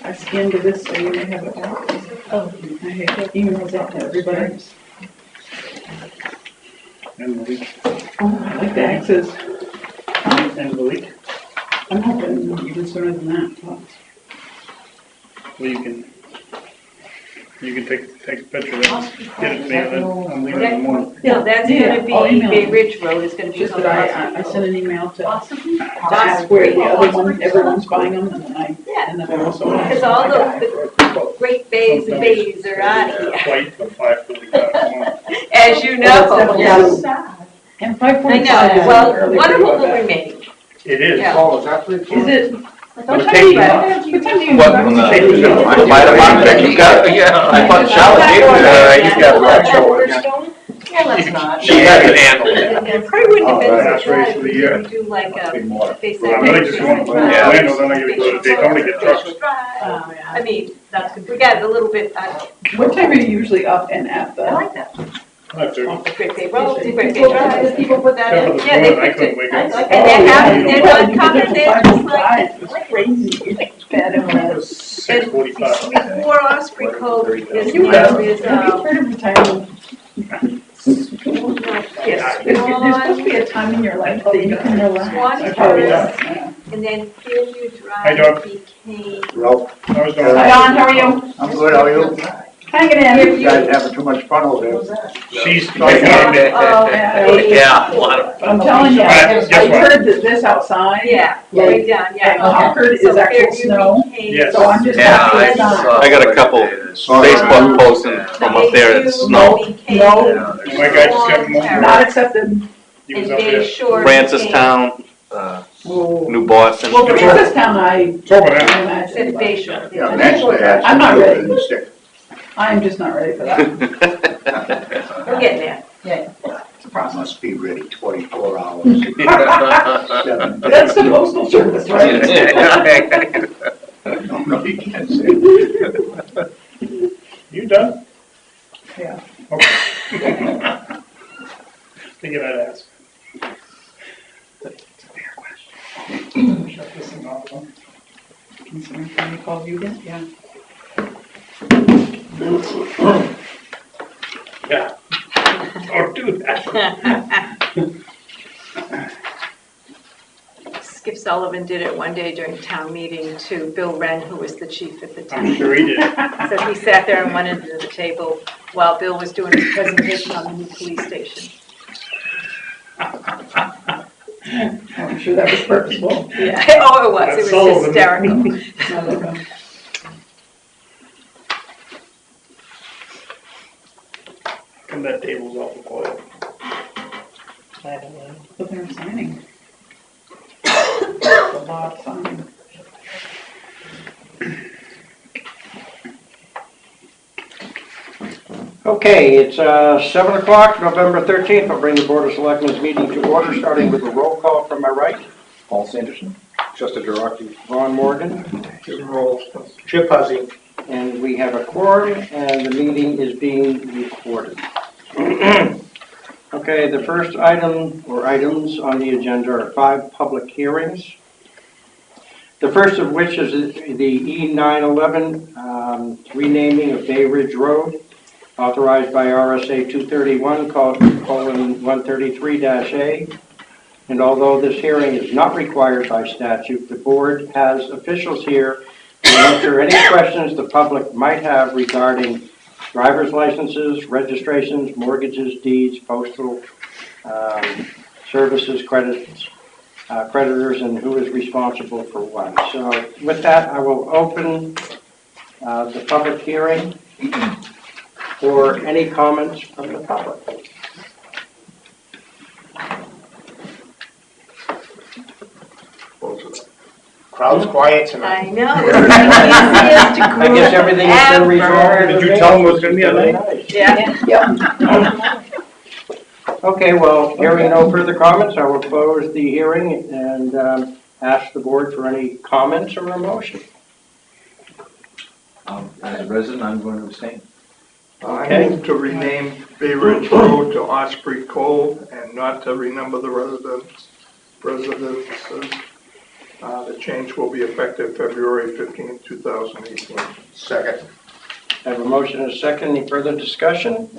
I scanned this so you may have it back. Oh, I hate emails out to everybody. End of the week. Oh, I like the X's. End of the week. I'm hoping even sooner than that. Well, you can take a picture of it, get it to me, and then I'm leaving in the morning. No, that's Yeah, gonna I'll be, email Bay them. Ridge Road is gonna be. Just that I sent an email to Awesome. ask where the other one, everyone's buying them, and then and then I also. Because all the Great Bays and Bays are out here, Flight for 5:45 as you know. Yes. And 5:45. I know, well, early one for of you, them I will bet. remain. It is. Yeah. Oh, is that what it's for? Is it? What What the time tape do you, is what time do you? What, start? from the- I might have bought it, you got it, yeah, I thought Charlotte gave it, you got it. Yeah, let's not. She had it handled. It probably wouldn't have been Last so race bad of the if year. we do like a face Well, I really just want to go to Yeah. Orlando, then I gotta go to Daytona to get trucks. Oh, yeah. I mean, we got a little bit, What time are you usually up and at I the? like that. 5:30. Great Bay Road, Great Bay Drive. Did people put that Except in? for Yeah, this they morning, I picked couldn't it. wake I up. like it. And they're happy, they're not coming, they're just like. It's crazy. Bad and It bad. was 6:45. Before Osprey Cove is, You have is, you heard of retirement? yes, There's supposed to be a time in your life that you can relax. Swan I probably Terrace, have. and then Fairview Hi, Drive Doug. became. Ralph, I was going. Hi, Don, how are you? I'm good, how are you? Hanging in. You guys having too much fun over there? She's. Yeah, a lot of. I'm telling you, Guess I what? heard that this outside. Yeah, Like, way down, yeah. Concord is So actual Fairview snow. became- Yes. So I'm just Yeah, happy it's not. I got a couple Facebook posts from up there, it's snow. No. And my guy just got more. Not accepted. He was And up Bay there. Shore. Francistown, Oh. New Boston. Well, Francistown, I It's over there. imagine. Said but Bay Shore. Yeah, naturally, I'm not ready. Stick. I'm just not ready for that. We're getting there. It's a process. Must be ready 24 hours. That's the postal service, right? No, you can't say. You done? Yeah. Okay. Figured I'd ask. Shut this thing off, huh? Can somebody call you again? Yeah. Yeah. Don't do that. Skip Sullivan did it one day during town meeting to Bill Wren, who was the chief at the I'm time. sure he did. So he sat there on one end of the table while Bill was doing his presentation on the new police station. I'm sure that was purposeful. Yeah, oh, it was That's Sullivan. hysterical. Come that table's off the coil. But they're signing. A lot of signing. Okay, it's 7 o'clock, November 13th. I'll bring the Board of Selectmen's meeting to order, starting with a roll call from my right. Paul Sanderson, Chester Gerardi, Ron Morgan, Jim Rolls, Chip Huzzy. and we have a quorum, and the meeting is being recorded. Okay, the first item, or items on the agenda are 5 public hearings. The first of which is the E911 renaming of Bay Ridge Road, authorized by RSA 231:133-A. And although this hearing is not required by statute, the board has officials here to answer any questions the public might have regarding driver's licenses, registrations, mortgages, deeds, postal services, creditors, and who is responsible for what. So with that, I will open the public hearing for any comments from the public. Crowd's quiet tonight. I know. It's the easiest I guess everything has been resolved. Did you tell him it was gonna be a night? Yeah. Okay, well, hearing no further comments, I will close the hearing and ask the board for any comments or a motion. As a resident, I'm going to abstain. I Okay. move to rename Bay Ridge Road to Osprey Cove and not to renumber the residences. The change will be effective February 15, 2018. Second. I have a motion and a second. Any further discussion?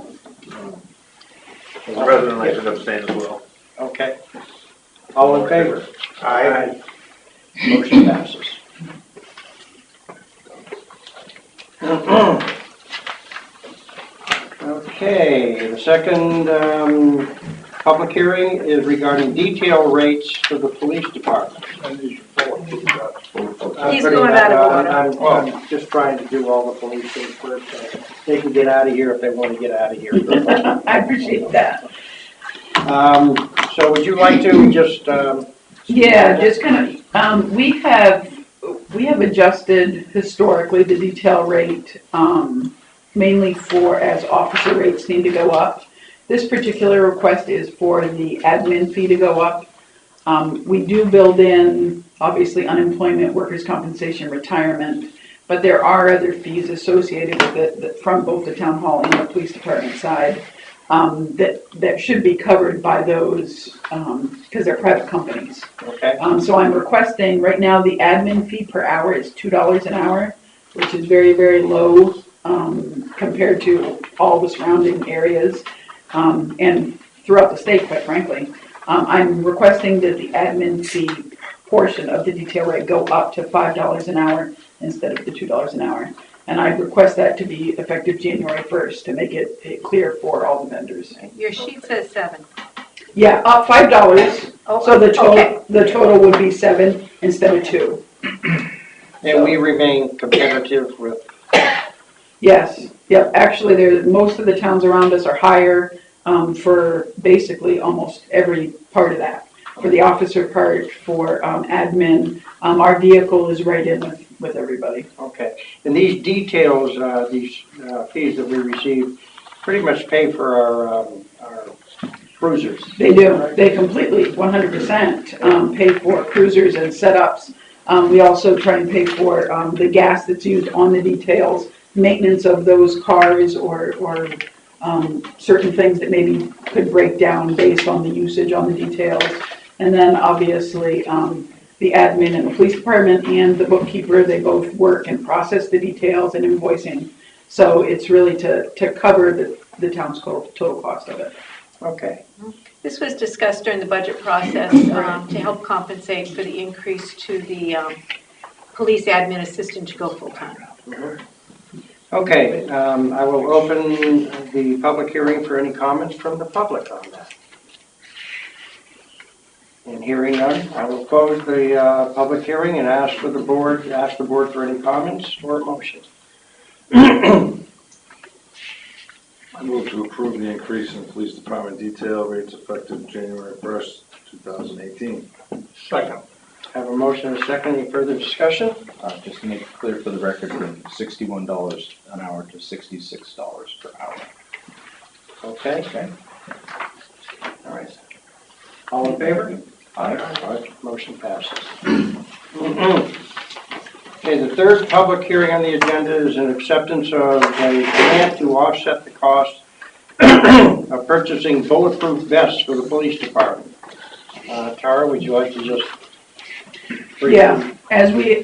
As a resident, I should abstain as well. Okay. All in favor? Aye. Motion passes. Okay, the second public hearing is regarding detail rates for the police department. He's going out of order. I'm just trying to do all the police things first, so they can get out of here if they want to get out of here. I appreciate that. So would you like to just, Yeah, just kind of, we have adjusted historically the detail rate, mainly for as officer rates need to go up. This particular request is for the admin fee to go up. We do build in, obviously, unemployment, workers' compensation, retirement, but there are other fees associated with it from both the town hall and the police department side that should be covered by those because they're private companies. okay, So I'm requesting, right now, the admin fee per hour is $2 an hour, which is very, very low compared to all the surrounding areas and throughout the state, quite frankly. I'm requesting that the admin fee portion of the detail rate go up to $5 an hour instead of the $2 an hour. And I request that to be effective January 1st to make it clear for all the vendors. Your sheet says 7. Yeah, up $5, Oh, so the okay. total would be 7 instead of 2. and we remain competitive with, Yes, yep, actually, most of the towns around us are higher for basically almost every part of that. For the officer part, for admin, our vehicle is right in with everybody. okay. And these details, these fees that we receive pretty much pay for our cruisers. They do, they completely, 100% pay for cruisers and setups. We also try and pay for the gas that's used on the details, maintenance of those cars or certain things that maybe could break down based on the usage on the details. And then obviously the admin in the police department and the bookkeeper, they both work and process the details and invoicing. So it's really to cover the town's total cost of it. Okay, This was discussed during the budget process to help compensate for the increase to the police admin assistant to go full-time. okay, I will open the public hearing for any comments from the public on that. And hearing none, I will close the public hearing and ask the board for any comments or motions. I move to approve the increase in police department detail rates effective January 1st, 2018. Second. I have a motion and a second. Any further discussion? Just to make it clear for the record, from $61 an hour to $66 per hour. Okay. Okay. All right. All in favor? Aye. Motion passes. Okay, the third public hearing on the agenda is an acceptance of a grant to offset the cost of purchasing bulletproof vests for the police department. Tara, would you like to just briefly? Yeah, as we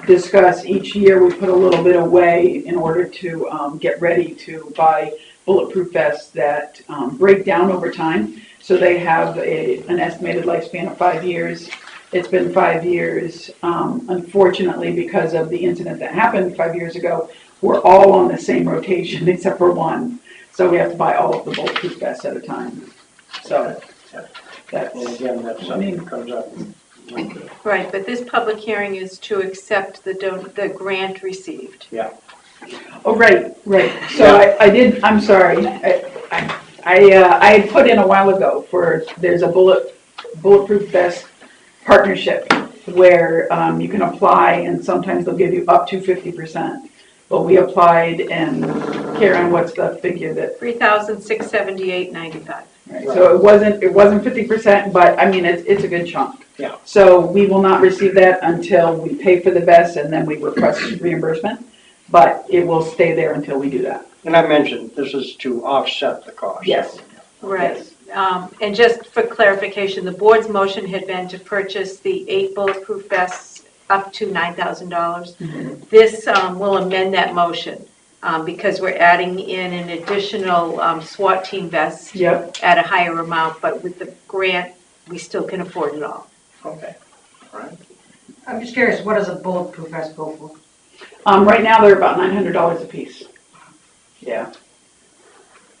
discuss each year, we put a little bit away in order to get ready to buy bulletproof vests that break down over time. So they have an estimated lifespan of 5 years. It's been 5 years. Unfortunately, because of the incident that happened 5 years ago, we're all on the same rotation except for one. So we have to buy all of the bulletproof vests at a time. So that's, And again, that's something that comes up. Right, but this public hearing is to accept the grant received. oh, right. So I did, I'm sorry. I had put in a while ago there's a bulletproof vest partnership where you can apply and sometimes they'll give you up to 50%. But we applied and Karen, what's the figure that? $3,678.95. Right. So it wasn't 50%, but I mean it's a good chunk. Yeah. So we will not receive that until we pay for the vest and then we request reimbursement. But it will stay there until we do that. And I mentioned, this is to offset the cost. Yes. Right. Yes. And just for clarification, the board's motion had been to purchase the 8 bulletproof vests up to $9,000. This will amend that motion because we're adding in an additional SWAT team vest Yep. at a higher amount, but with the grant, we still can afford it all. Okay, all right. I'm just curious, what does a bulletproof vest go for? Right now, they're about $900 a piece. Yeah.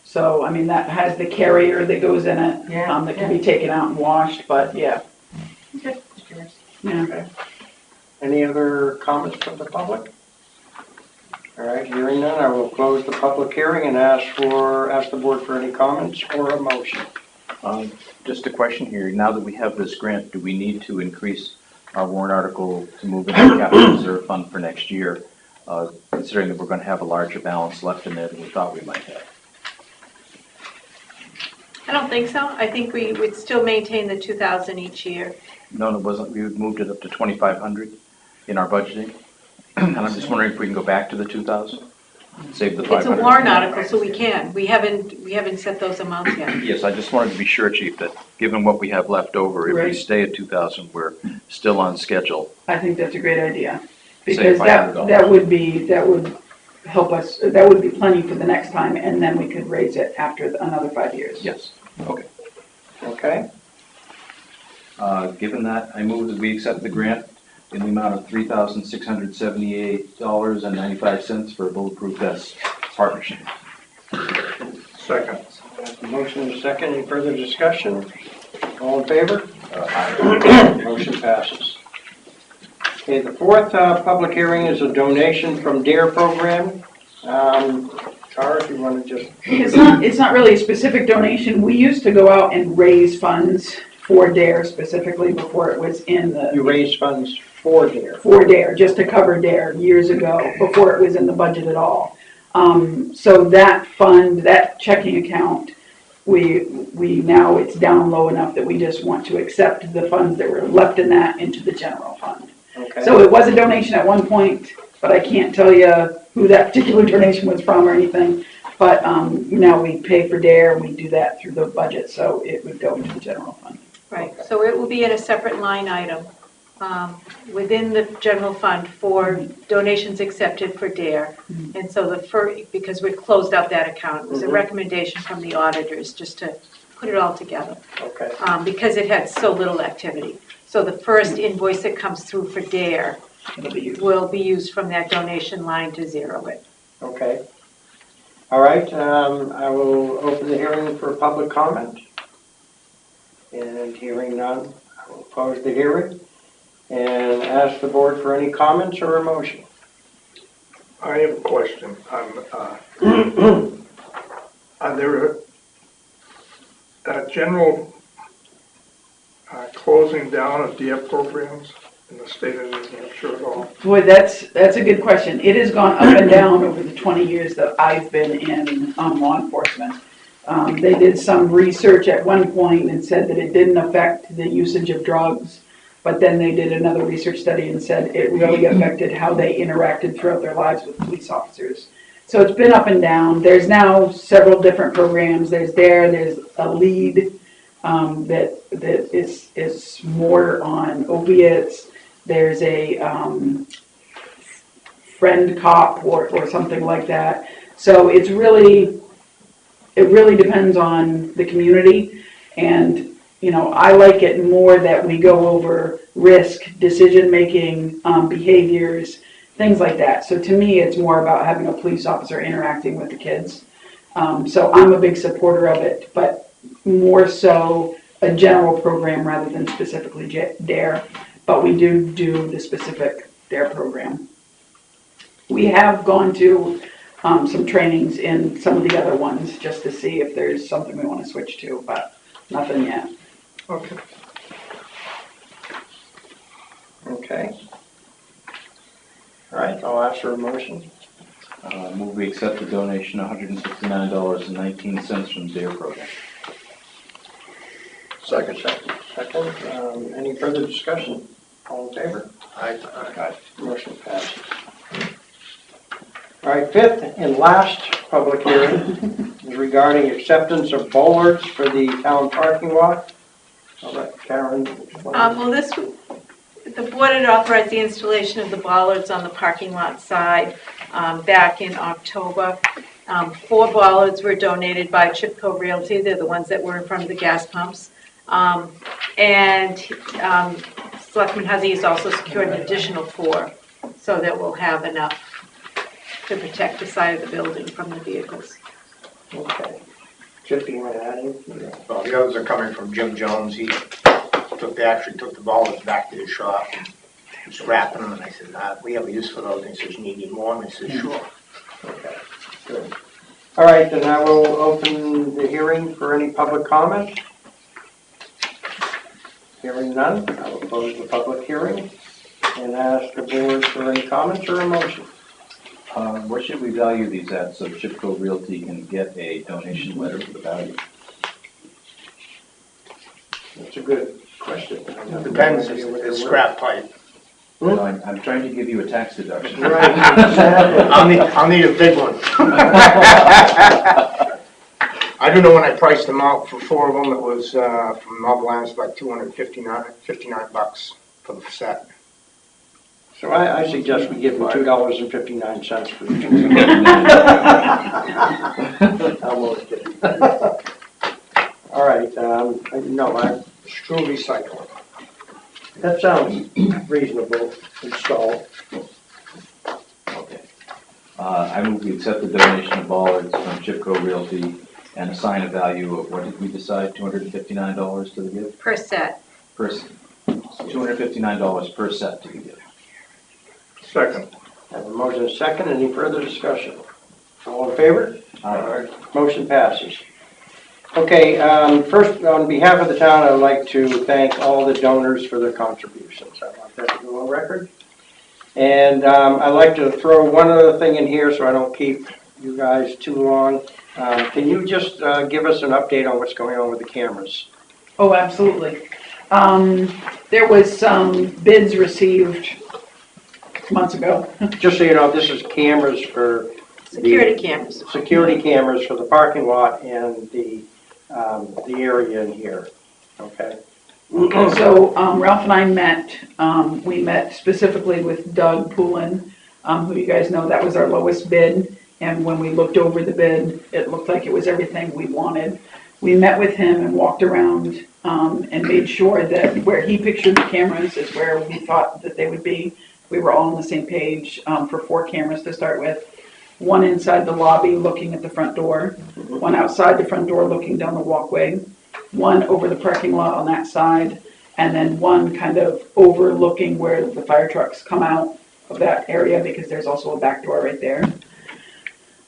So, I mean, that has the carrier that goes in it, Yeah, that can be taken out and washed, but yeah. Okay, just curious. Yeah. Any other comments from the public? All right, hearing none, I will close the public hearing and ask the board for any comments or a motion. Just a question here, now that we have this grant, do we need to increase our warrant article to move into the capital reserve fund for next year, considering that we're going to have a larger balance left in there than we thought we might have? I don't think so. I think we would still maintain the 2,000 each year. No, it wasn't, we moved it up to 2,500 in our budgeting, and I'm just wondering if we can go back to the 2,000, save the 500. It's a warrant article, so we can. We haven't set those amounts yet. Yes, I just wanted to be sure, Chief, that given what we have left over, if we Right. stay at 2,000, we're still on schedule. I think that's a great idea. Save Because $500. that would help us, that would be plenty for the next time, and then we could raise it after another 5 years. Yes, okay. Okay, Given that, I move that we accept the grant in the amount of $3,678.95 for a bulletproof vest partnership. Second. motion is second. Any further discussion? All in favor? Motion passes. Okay, the fourth public hearing is a donation from DARE program. Tara, if you want to just... It's not really a specific donation. We used to go out and raise funds for DARE specifically before it was in You the, raise funds for DARE. for DARE, just to cover DARE years ago, before it was in the budget at all. So that fund, that checking account, we now, it's down low enough that we just want to accept the funds that were left in that into the general fund. Okay. So it was a donation at one point, but I can't tell you who that particular donation was from or anything. But now we pay for DARE, and we do that through the budget, so it would go into the general fund. Right, so it will be in a separate line item within the general fund for donations accepted for DARE. And so because we closed out that account, it was a recommendation from the auditors just to put it all together Okay. because it had so little activity. So the first invoice that comes through for DARE It'll be used. will be used from that donation line to zero it. Okay. All right, I will open the hearing for public comment. And hearing none, I will close the hearing and ask the board for any comments or a motion. I have a question. Are there general closing down of DARE programs in the state of New Hampshire at all? Boy, that's a good question. It has gone up and down over the 20 years that I've been in law enforcement. They did some research at one point and said that it didn't affect the usage of drugs, but then they did another research study and said it really affected how they interacted throughout their lives with police officers. So it's been up and down. There's now several different programs. There's a LEAD that is more on opiates. There's a friend cop or something like that. So it really depends on the community. And, you know, I like it more that we go over risk, decision-making, behaviors, things like that. So to me, it's more about having a police officer interacting with the kids. So I'm a big supporter of it, but more so a general program rather than specifically DARE. But we do the specific DARE program. We have gone to some trainings in some of the other ones just to see if there's something we want to switch to, but nothing yet. Okay. Okay. All right, I'll ask for a motion. Move we accept the donation, $169.19 from DARE program. Second. Any further discussion? All in favor? Aye. Motion passes. All right, fifth and last public hearing is regarding acceptance of bollards for the town parking lot. I'll let Karen explain. Well, the board had authorized the installation of the bollards on the parking lot side back in October. 4 bollards were donated by Chipco Realty. They're the ones that were in front of the gas pumps. And Selectman Huzzy has also secured an additional 4, so that we'll have enough to protect the side of the building from the vehicles. Okay. Chip, you want to add anything? Well, the others are coming from Jim Jones. He actually took the bollards back to his shop and was wrapping them, and I said, we have a use for those. And he says, need more? And I said, sure. Okay, good. All right, then I will open the hearing for any public comment. Hearing none, I will close the public hearing and ask the board for any comments or a motion. What should we value these at so Chipco Realty can get a donation letter for the value? That's a good question. Depends, it's scrap pipe. Well, I'm trying to give you a tax deduction. Right, exactly. I'll need a big one. I do know when I priced them out for 4 of them, it was from Marvel about $59 for the set. So I suggest we give them $2.59 for each. I'm only kidding. All right, no, It's true recycling. that sounds reasonable, installed. Okay. I move we accept the donation of bollards from Chipco Realty and assign a value of, what did we decide, $259 to the gift? Per set. $259 per set to the gift. Second. I have a motion second. Any further discussion? All in favor? Aye. Motion passes. Okay, first, on behalf of the town, I would like to thank all the donors for their contributions. I want that to go on record. And I'd like to throw one other thing in here so I don't keep you guys too long. Can you just give us an update on what's going on with the cameras? Oh, absolutely. There was some bids received months ago. Just so you know, this is cameras for Security cameras. security cameras for the parking lot and the area in here. Okay. So Ralph and I met, we met specifically with Doug Poulin, who you guys know, that was our lowest bid. And when we looked over the bid, it looked like it was everything we wanted. We met with him and walked around and made sure that where he pictured the cameras is where we thought that they would be. We were all on the same page for 4 cameras to start with. 1 inside the lobby looking at the front door, 1 outside the front door looking down the walkway, 1 over the parking lot on that side, and then 1 kind of overlooking where the fire trucks come out of that area, because there's also a back door right there.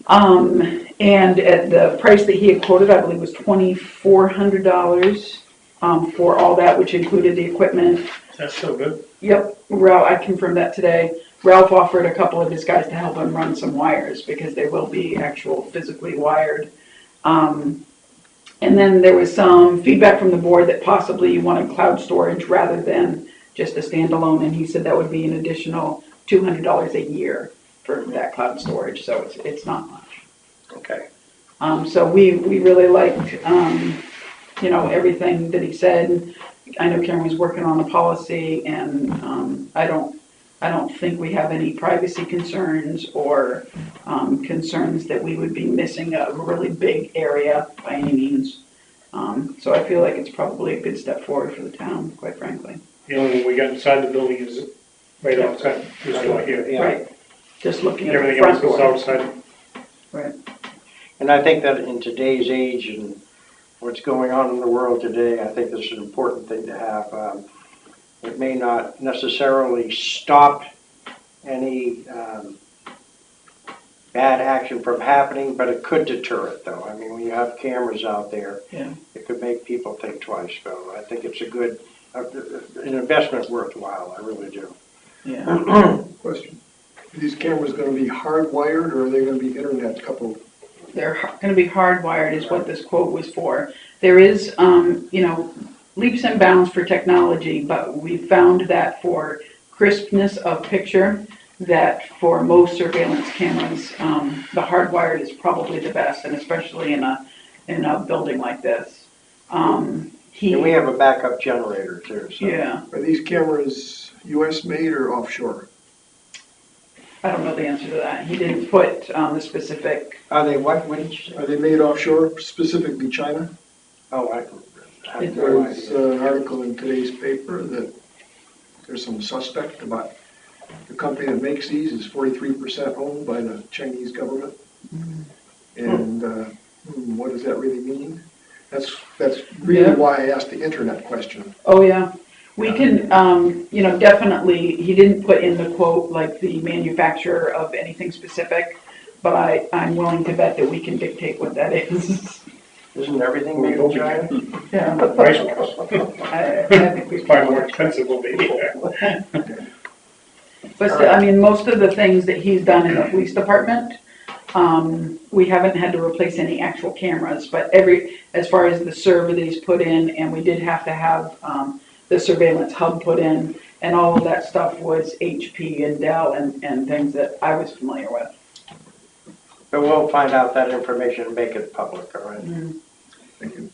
And at the price that he had quoted, I believe was $2,400 for all that, which included the equipment. That's so good. Yep, Ralph, I confirmed that today. Ralph offered a couple of his guys to help him run some wires, because they will be actual physically wired. And then there was some feedback from the board that possibly you wanted cloud storage rather than just a standalone, and he said that would be an additional $200 a year for that cloud storage, so it's not much. Okay. So we really liked, everything that he said. I know Karen was working on the policy, and I don't think we have any privacy concerns or concerns that we would be missing a really big area by any means. So I feel like it's probably a good step forward for the town, quite frankly. The only one we got inside the building is right outside, this door here. Yeah. Right. Just looking at the Everything front else is door. outside. Right. And I think that in today's age and what's going on in the world today, I think this is an important thing to have. It may not necessarily stop any bad action from happening, but it could deter it, though. I mean, when you have cameras out there, Yeah. it could make people think twice. So I think it's a good, an investment worthwhile. I really do. Yeah. Question. Are these cameras going to be hardwired or are they going to be internet coupled? They're going to be hardwired is what this quote was for. There is, leaps and bounds for technology, but we found that for crispness of picture, that for most surveillance cameras, the hardwired is probably the best, and especially in a building like this. And we have a backup generator too, so. Yeah, Are these cameras US made or offshore? I don't know the answer to that. He didn't put the specific, Are they what did you say? Are they made offshore, specifically China? Oh, I have no There's idea. an article in today's paper that there's some suspect about the company that makes these is 43% owned by the Chinese government. And what does that really mean? That's really Yeah. why I asked the internet question. oh yeah. We can, definitely, he didn't put in the quote like the manufacturer of anything specific, but I'm willing to bet that we can dictate what that is. Isn't everything made in China? Yeah. Price was, I think we it's probably can. more expensive will be there. But still, I mean, most of the things that he's done in the police department, we haven't had to replace any actual cameras, but as far as the server that he's put in, and we did have to have, the surveillance hub put in, and all of that stuff was HP and Dell and things that I was familiar with. But we'll find out that information and make it public, all right? Thank you.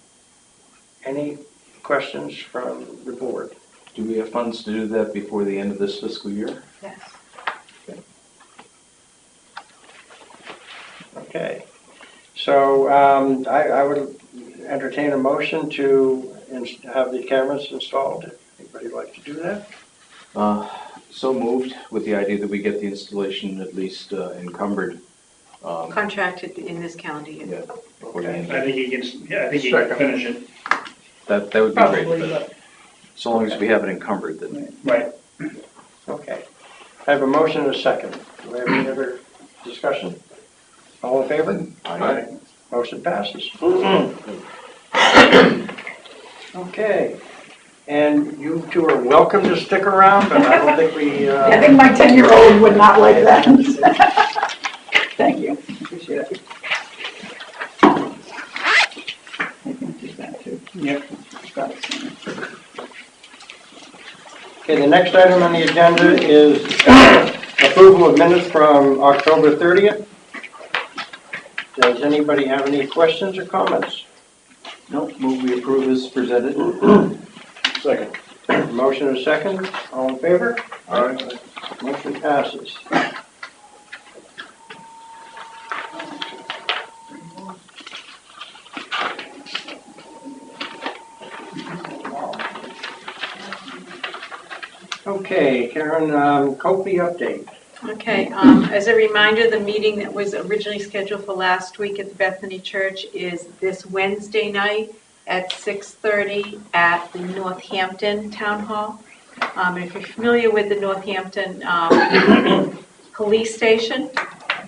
Any questions from the board? Do we have funds to do that before the end of this fiscal year? Yes. Okay. So I would entertain a motion to have the cameras installed. Anybody like to do that? So moved, with the idea that we get the installation at least encumbered. Contracted in this calendar year. Yeah, before the end. I think he can finish it. That would be great, Probably, but but so long as we have it encumbered, then. Right. Okay. I have a motion and a second. Do we have any other discussion? All in favor? Aye. Motion passes. Okay. And you two are welcome to stick around, but I don't think we, I think my 10-year-old would not like that. Thank you, appreciate it. I can do that too. Yep. Got it. okay, the next item on the agenda is approval of minutes from October 30th. Does anybody have any questions or comments? Nope, move we approve as presented. Second. Motion and a second. All in favor? Aye. Motion passes. Okay, Karen, Copley update. Okay, as a reminder, the meeting that was originally scheduled for last week at the Bethany Church is this Wednesday night at 6:30 at the Northampton Town Hall. And if you're familiar with the Northampton Police Station,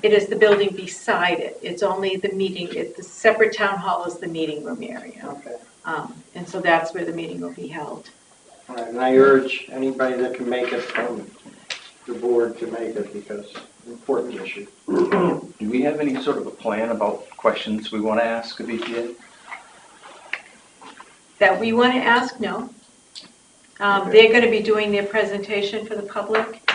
it is the building beside it. It's only the meeting, the separate town hall is the meeting room area. Okay. And so that's where the meeting will be held. All right, and I urge anybody that can make it from the board to make it because it's an important issue. Do we have any sort of a plan about questions we want to ask of EPA? That we want to ask, no. They're going to be doing their presentation for the public,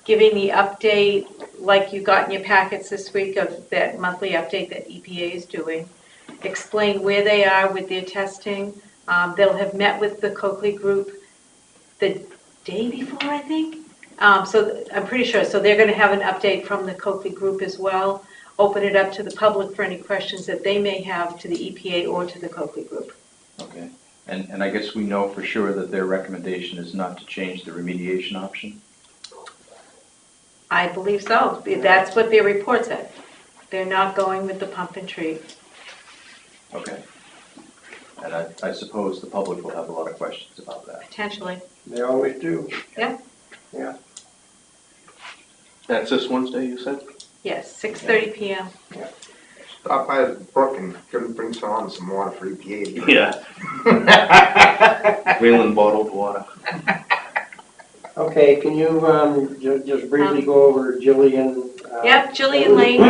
giving the update like you got in your packets this week of that monthly update that EPA is doing. Explain where they are with their testing. They'll have met with the Coakley Group the day before, I think. So I'm pretty sure. So they're going to have an update from the Coakley Group as well. Open it up to the public for any questions that they may have to the EPA or to the Coakley Group. Okay, and I guess we know for sure that their recommendation is not to change the remediation option? I believe so. That's what their report said. They're not going with the pump and treat. Okay. And I suppose the public will have a lot of questions about that. Potentially. They always do. Yep. Yeah. That's this Wednesday, you said? Yes, 6:30 p.m. Stop by the brook and couldn't bring some water for EPA. Yeah. Wheeling bottled water. Okay, can you just briefly go over Jillian? Yep, Jillian Lane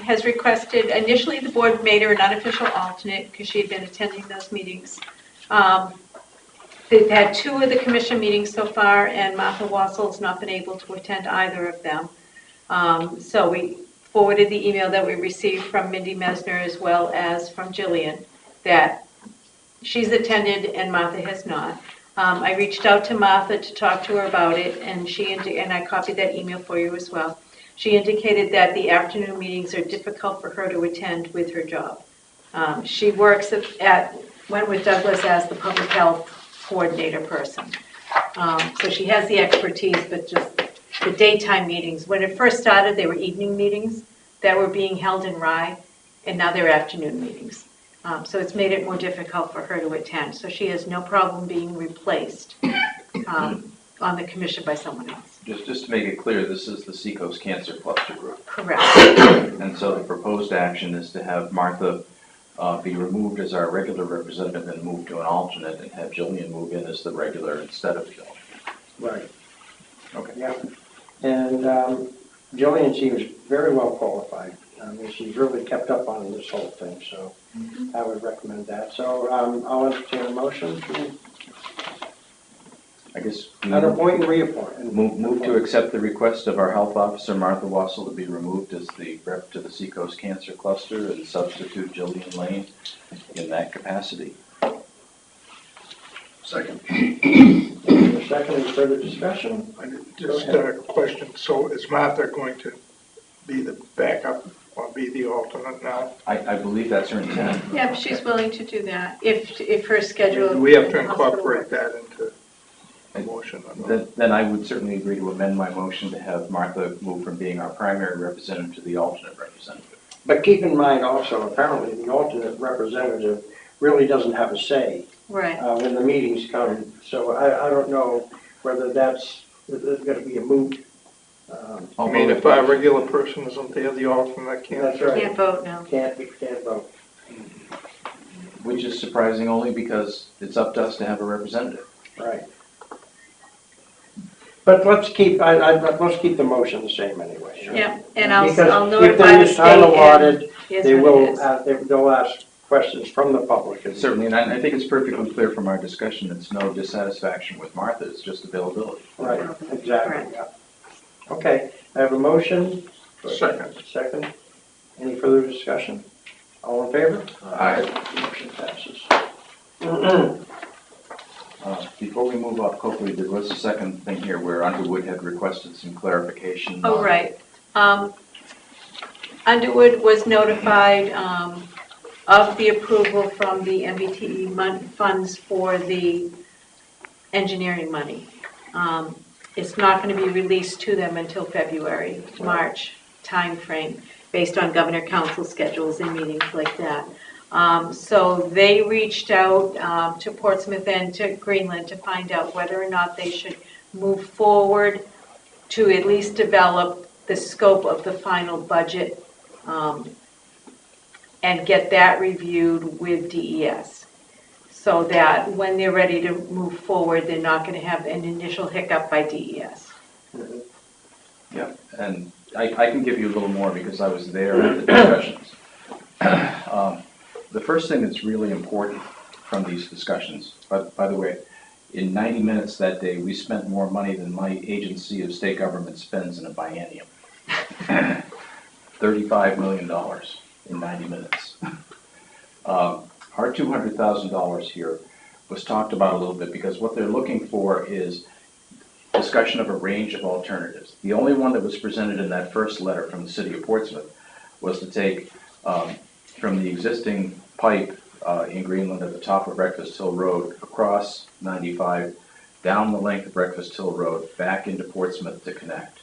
has requested, initially the board made her an unofficial alternate because she had been attending those meetings. They've had 2 of the commission meetings so far, and Martha Wassel's not been able to attend either of them. So we forwarded the email that we received from Mindy Mesner as well as from Jillian, that she's attended and Martha has not. I reached out to Martha to talk to her about it, and and I copied that email for you as well. She indicated that the afternoon meetings are difficult for her to attend with her job. She works at Wentworth Douglas as the public health coordinator person. So she has the expertise, but just the daytime meetings. When it first started, they were evening meetings that were being held in Rye, and now they're afternoon meetings. So it's made it more difficult for her to attend. So she has no problem being replaced on the commission by someone else. Just to make it clear, this is the Seacoast Cancer Cluster Group. Correct. And so the proposed action is to have Martha be removed as our regular representative and move to an alternate, and have Jillian move in as the regular instead of the alternate. Right. Okay. Yeah. And Jillian seems very well qualified. I mean, she's really kept up on this whole thing, so I would recommend that. So I'll entertain a motion to I guess appoint and reappoint. move to accept the request of our health officer, Martha Wassel, to be removed as the rep to the Seacoast Cancer Cluster and substitute Jillian Lane in that capacity. Second. Second, any further discussion? Just a question, so is Martha going to be the backup or be the alternate now? I believe that's her intent. Yeah, she's willing to do that if her schedule. Do we have to incorporate that into the motion or not? Then I would certainly agree to amend my motion to have Martha move from being our primary representative to the alternate representative. But keep in mind also, apparently, the alternate representative really doesn't have a say Right. when the meetings come. So I don't know whether that's going to be a moot. I mean, if our regular person isn't there, the alternate can't. That's right. Can't vote now. Can't vote. Which is surprising only because it's up to us to have a representative. Right. But let's keep the motion the same anyway. Yeah, and I'll Because if notify there the is time state. allotted, Here's they what it will, is. they'll ask questions from the public. Certainly, and I think it's perfectly clear from our discussion, it's no dissatisfaction with Martha, it's just availability. Right, exactly, yeah. Okay, I have a motion. Second. Second. Any further discussion? All in favor? Aye. Motion passes. Before we move off Copley, there was a second thing here where Underwood had requested some clarification. Oh, on- right. Underwood was notified of the approval from the MBTE funds for the engineering money. It's not going to be released to them until February, March timeframe, based on Governor Council schedules and meetings like that. So they reached out to Portsmouth and to Greenland to find out whether or not they should move forward to at least develop the scope of the final budget and get that reviewed with DES. So that when they're ready to move forward, they're not going to have an initial hiccup by DES. Yeah, and I can give you a little more because I was there at the discussions. The first thing that's really important from these discussions, by the way, in 90 minutes that day, we spent more money than my agency of state government spends in a biennium. $35 million in 90 minutes. Our $200,000 here was talked about a little bit because what they're looking for is discussion of a range of alternatives. The only one that was presented in that first letter from the city of Portsmouth was to take from the existing pipe in Greenland at the top of Breakfast Hill Road across 95, down the length of Breakfast Hill Road, back into Portsmouth to connect.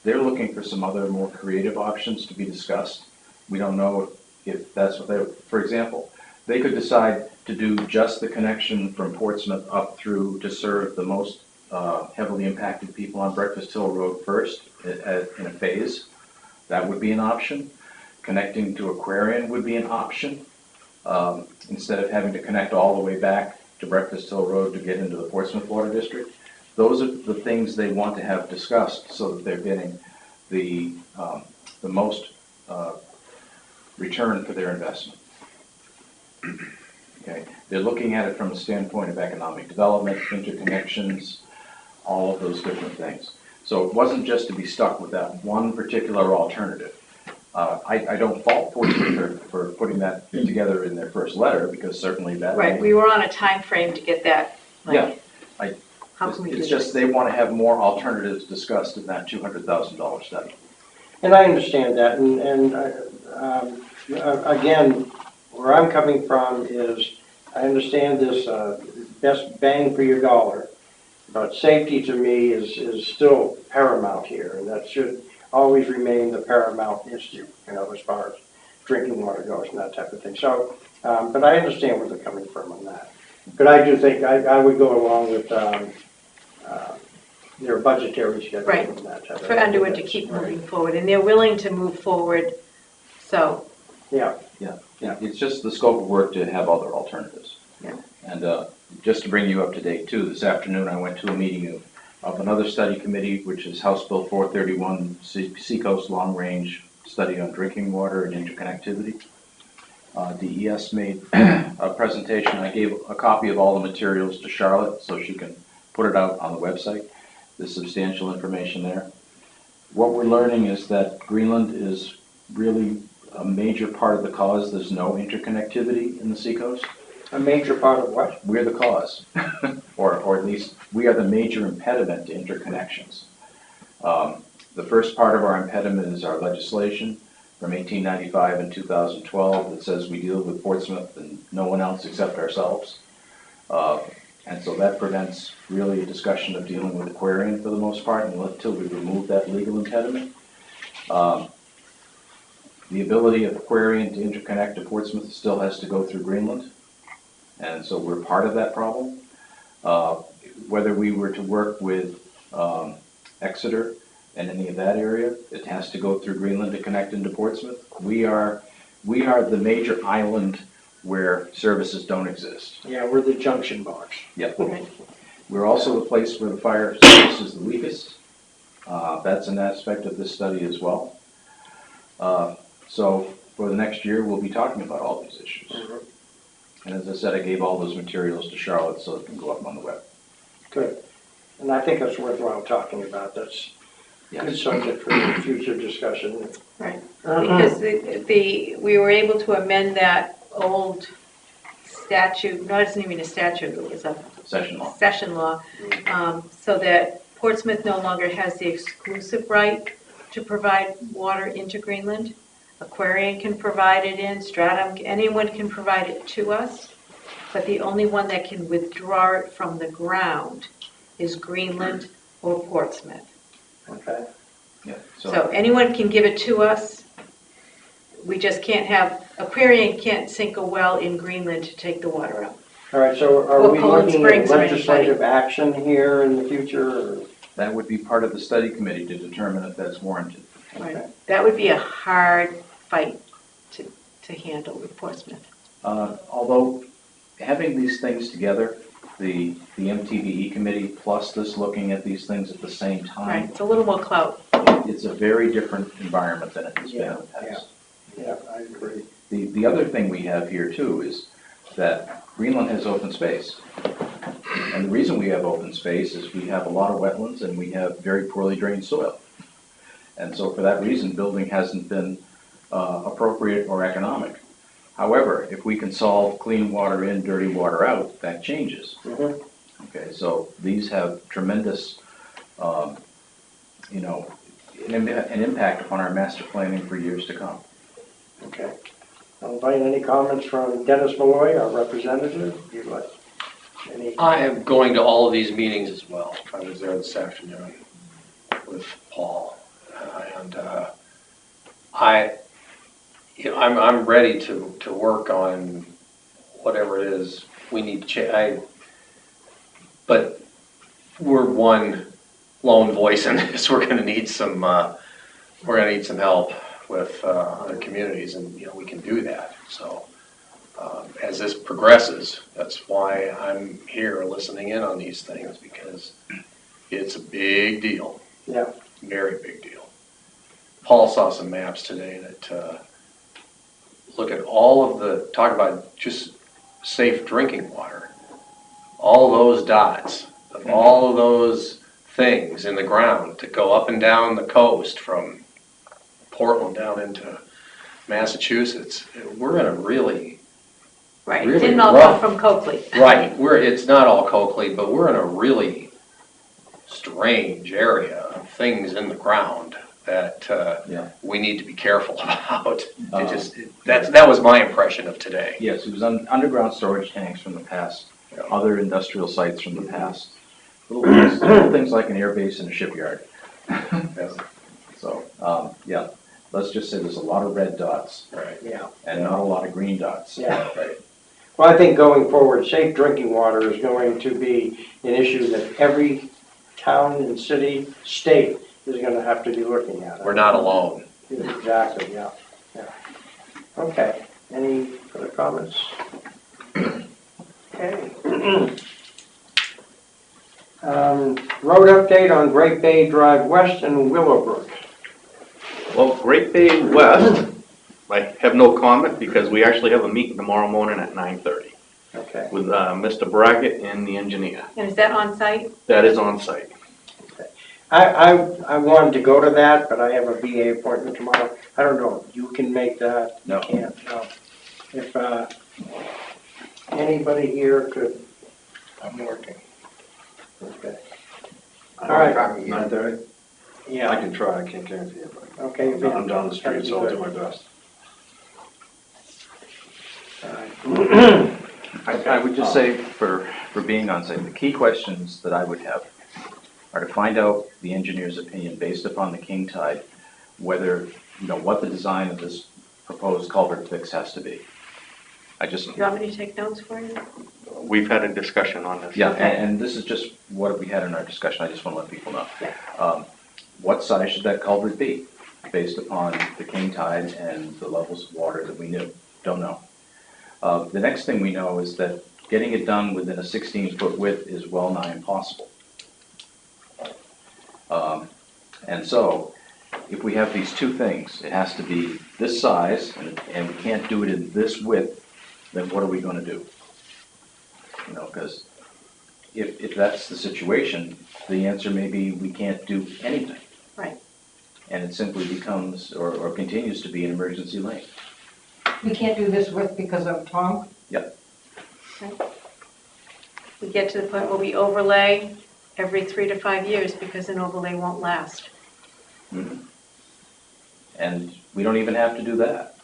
They're looking for some other more creative options to be discussed. We don't know if that's what they, for example, they could decide to do just the connection from Portsmouth up through to serve the most heavily impacted people on Breakfast Hill Road first in a phase. That would be an option. Connecting to Aquarian would be an option. Instead of having to connect all the way back to Breakfast Hill Road to get into the Portsmouth Water District. Those are the things they want to have discussed so that they're getting the most return for their investment. Okay, they're looking at it from a standpoint of economic development, interconnections, all of those different things. So it wasn't just to be stuck with that one particular alternative. I don't fault Portsmouth for putting that together in their first letter, because certainly that. Right, we were on a time frame to get that, Yeah, like, how can we do it's this? just they want to have more alternatives discussed in that $200,000 study. And I understand that, and again, where I'm coming from is, I understand this best bang for your dollar, but safety to me is still paramount here, and that should always remain the paramount issue, as far as drinking water goes and that type of thing. So, but I understand where they're coming from on that. But I do think I would go along with their budgetary schedule. Right. And that type of For thing. Underwood to keep moving forward, and they're willing to move forward, so. Yeah. Yeah, it's just the scope of work to have other alternatives. Yeah. And just to bring you up to date too, this afternoon I went to a meeting of another study committee, which is House Bill 431, Seacoast Long Range Study on Drinking Water and Interconnectivity. DES made a presentation. I gave a copy of all the materials to Charlotte so she can put it out on the website. There's substantial information there. What we're learning is that Greenland is really a major part of the cause. There's no interconnectivity in the seacoast. A major part of what? We're the cause, or at least we are the major impediment to interconnections. The first part of our impediment is our legislation from 1895 and 2012 that says we deal with Portsmouth and no one else except ourselves. And so that prevents really a discussion of dealing with Aquarian for the most part until we remove that legal impediment. The ability of Aquarian to interconnect to Portsmouth still has to go through Greenland. And so we're part of that problem. Whether we were to work with Exeter and any of that area, it has to go through Greenland to connect into Portsmouth. We are the major island where services don't exist. Yeah, we're the junction box. Yep. We're also the place where the fire service is the weakest. That's an aspect of this study as well. So for the next year, we'll be talking about all these issues. And as I said, I gave all those materials to Charlotte so it can go up on the web. Good. And I think that's worthwhile talking about. That's a good subject for future discussion. Right, because we were able to amend that old statute, no, it's not even a statute, it was a session law, so that Portsmouth no longer has the exclusive right to provide water into Greenland. Aquarian can provide it in, Stratum, anyone can provide it to us, but the only one that can withdraw it from the ground is Greenland or Portsmouth. Okay. Yeah. So anyone can give it to us. We just can't have, Aquarian can't sink a well in Greenland to take the water out. All right, so are Or we Poland looking Springs at or anybody. legislative action here in the future? Or? That would be part of the study committee to determine if that's warranted. Right. That would be a hard fight to handle with Portsmouth. Although having these things together, the MTBE committee plus this looking at these things at the same time, Right, it's a little more clout. it's a very different environment than it has been in the past. Yeah, I agree. The other thing we have here too is that Greenland has open space. And the reason we have open space is we have a lot of wetlands and we have very poorly drained soil. And so for that reason, building hasn't been appropriate or economic. However, if we can solve clean water in, dirty water out, that changes. Okay, so these have tremendous, an impact upon our master planning for years to come. Okay. I'll invite any comments from Dennis Malloy, our representative. If you'd like any. I am going to all of these meetings as well. I was there this afternoon with Paul, and I'm ready to work on whatever it is we need to change. But we're one lone voice in this. We're going to need some help with other communities, and we can do that. So as this progresses, that's why I'm here listening in on these things, because it's a big deal. Yeah. Very big deal. Paul saw some maps today that look at all of talk about just safe drinking water. All those dots of all of those things in the ground to go up and down the coast from Portland down into Massachusetts, we're in a really, Right, it really didn't all rough- come from Coakley. right, it's not all Coakley, but we're in a really strange area of things in the ground that we need to be careful about. That was my impression of today. Yes, it was underground storage tanks from the past, other industrial sites from the past. Little things like an air base and a shipyard. So, yeah, let's just say there's a lot of red dots Right. Yeah. and not a lot of green dots. Yeah. Right. Well, I think going forward, safe drinking water is going to be an issue that every town and city, state is going to have to be looking at. We're not alone. Exactly, yeah. Okay, any further comments? Okay. Road update on Great Bay Drive West and Willowbrook. Well, Great Bay West, I have no comment because we actually have a meeting tomorrow morning at 9:30 Okay. with Mr. Brackett and the engineer. And is that on site? That is on site. I wanted to go to that, but I have a VA appointment tomorrow. I don't know, you can make that? No. You can't, no. If, anybody here could, I'm working. okay. I All right. don't know, 9:30? I Yeah, can try, I can't guarantee it, but okay. I'm down the street, so I'll do my best. I would just say for being on site, the key questions that I would have are to find out the engineer's opinion based upon the king tide, whether, what the design of this proposed culvert fix has to be. Do you want me to take notes for you? We've had a discussion on this. Yeah, and this is just what we had in our discussion, I just want to let people know. Yeah. What size should that culvert be, based upon the king tide and the levels of water that we don't know. The next thing we know is that getting it done within a 16-foot width is well nigh impossible. And so, if we have these two things, it has to be this size, and we can't do it in this width, then what are we going to do? Because if that's the situation, the answer may be we can't do anything. Right. And it simply becomes, or continues to be, an emergency lane. We can't do this with because of Tom? Yep. We get to the point where we overlay every 3 to 5 years because an overlay won't last. Mm-hmm. And we don't even have to do that.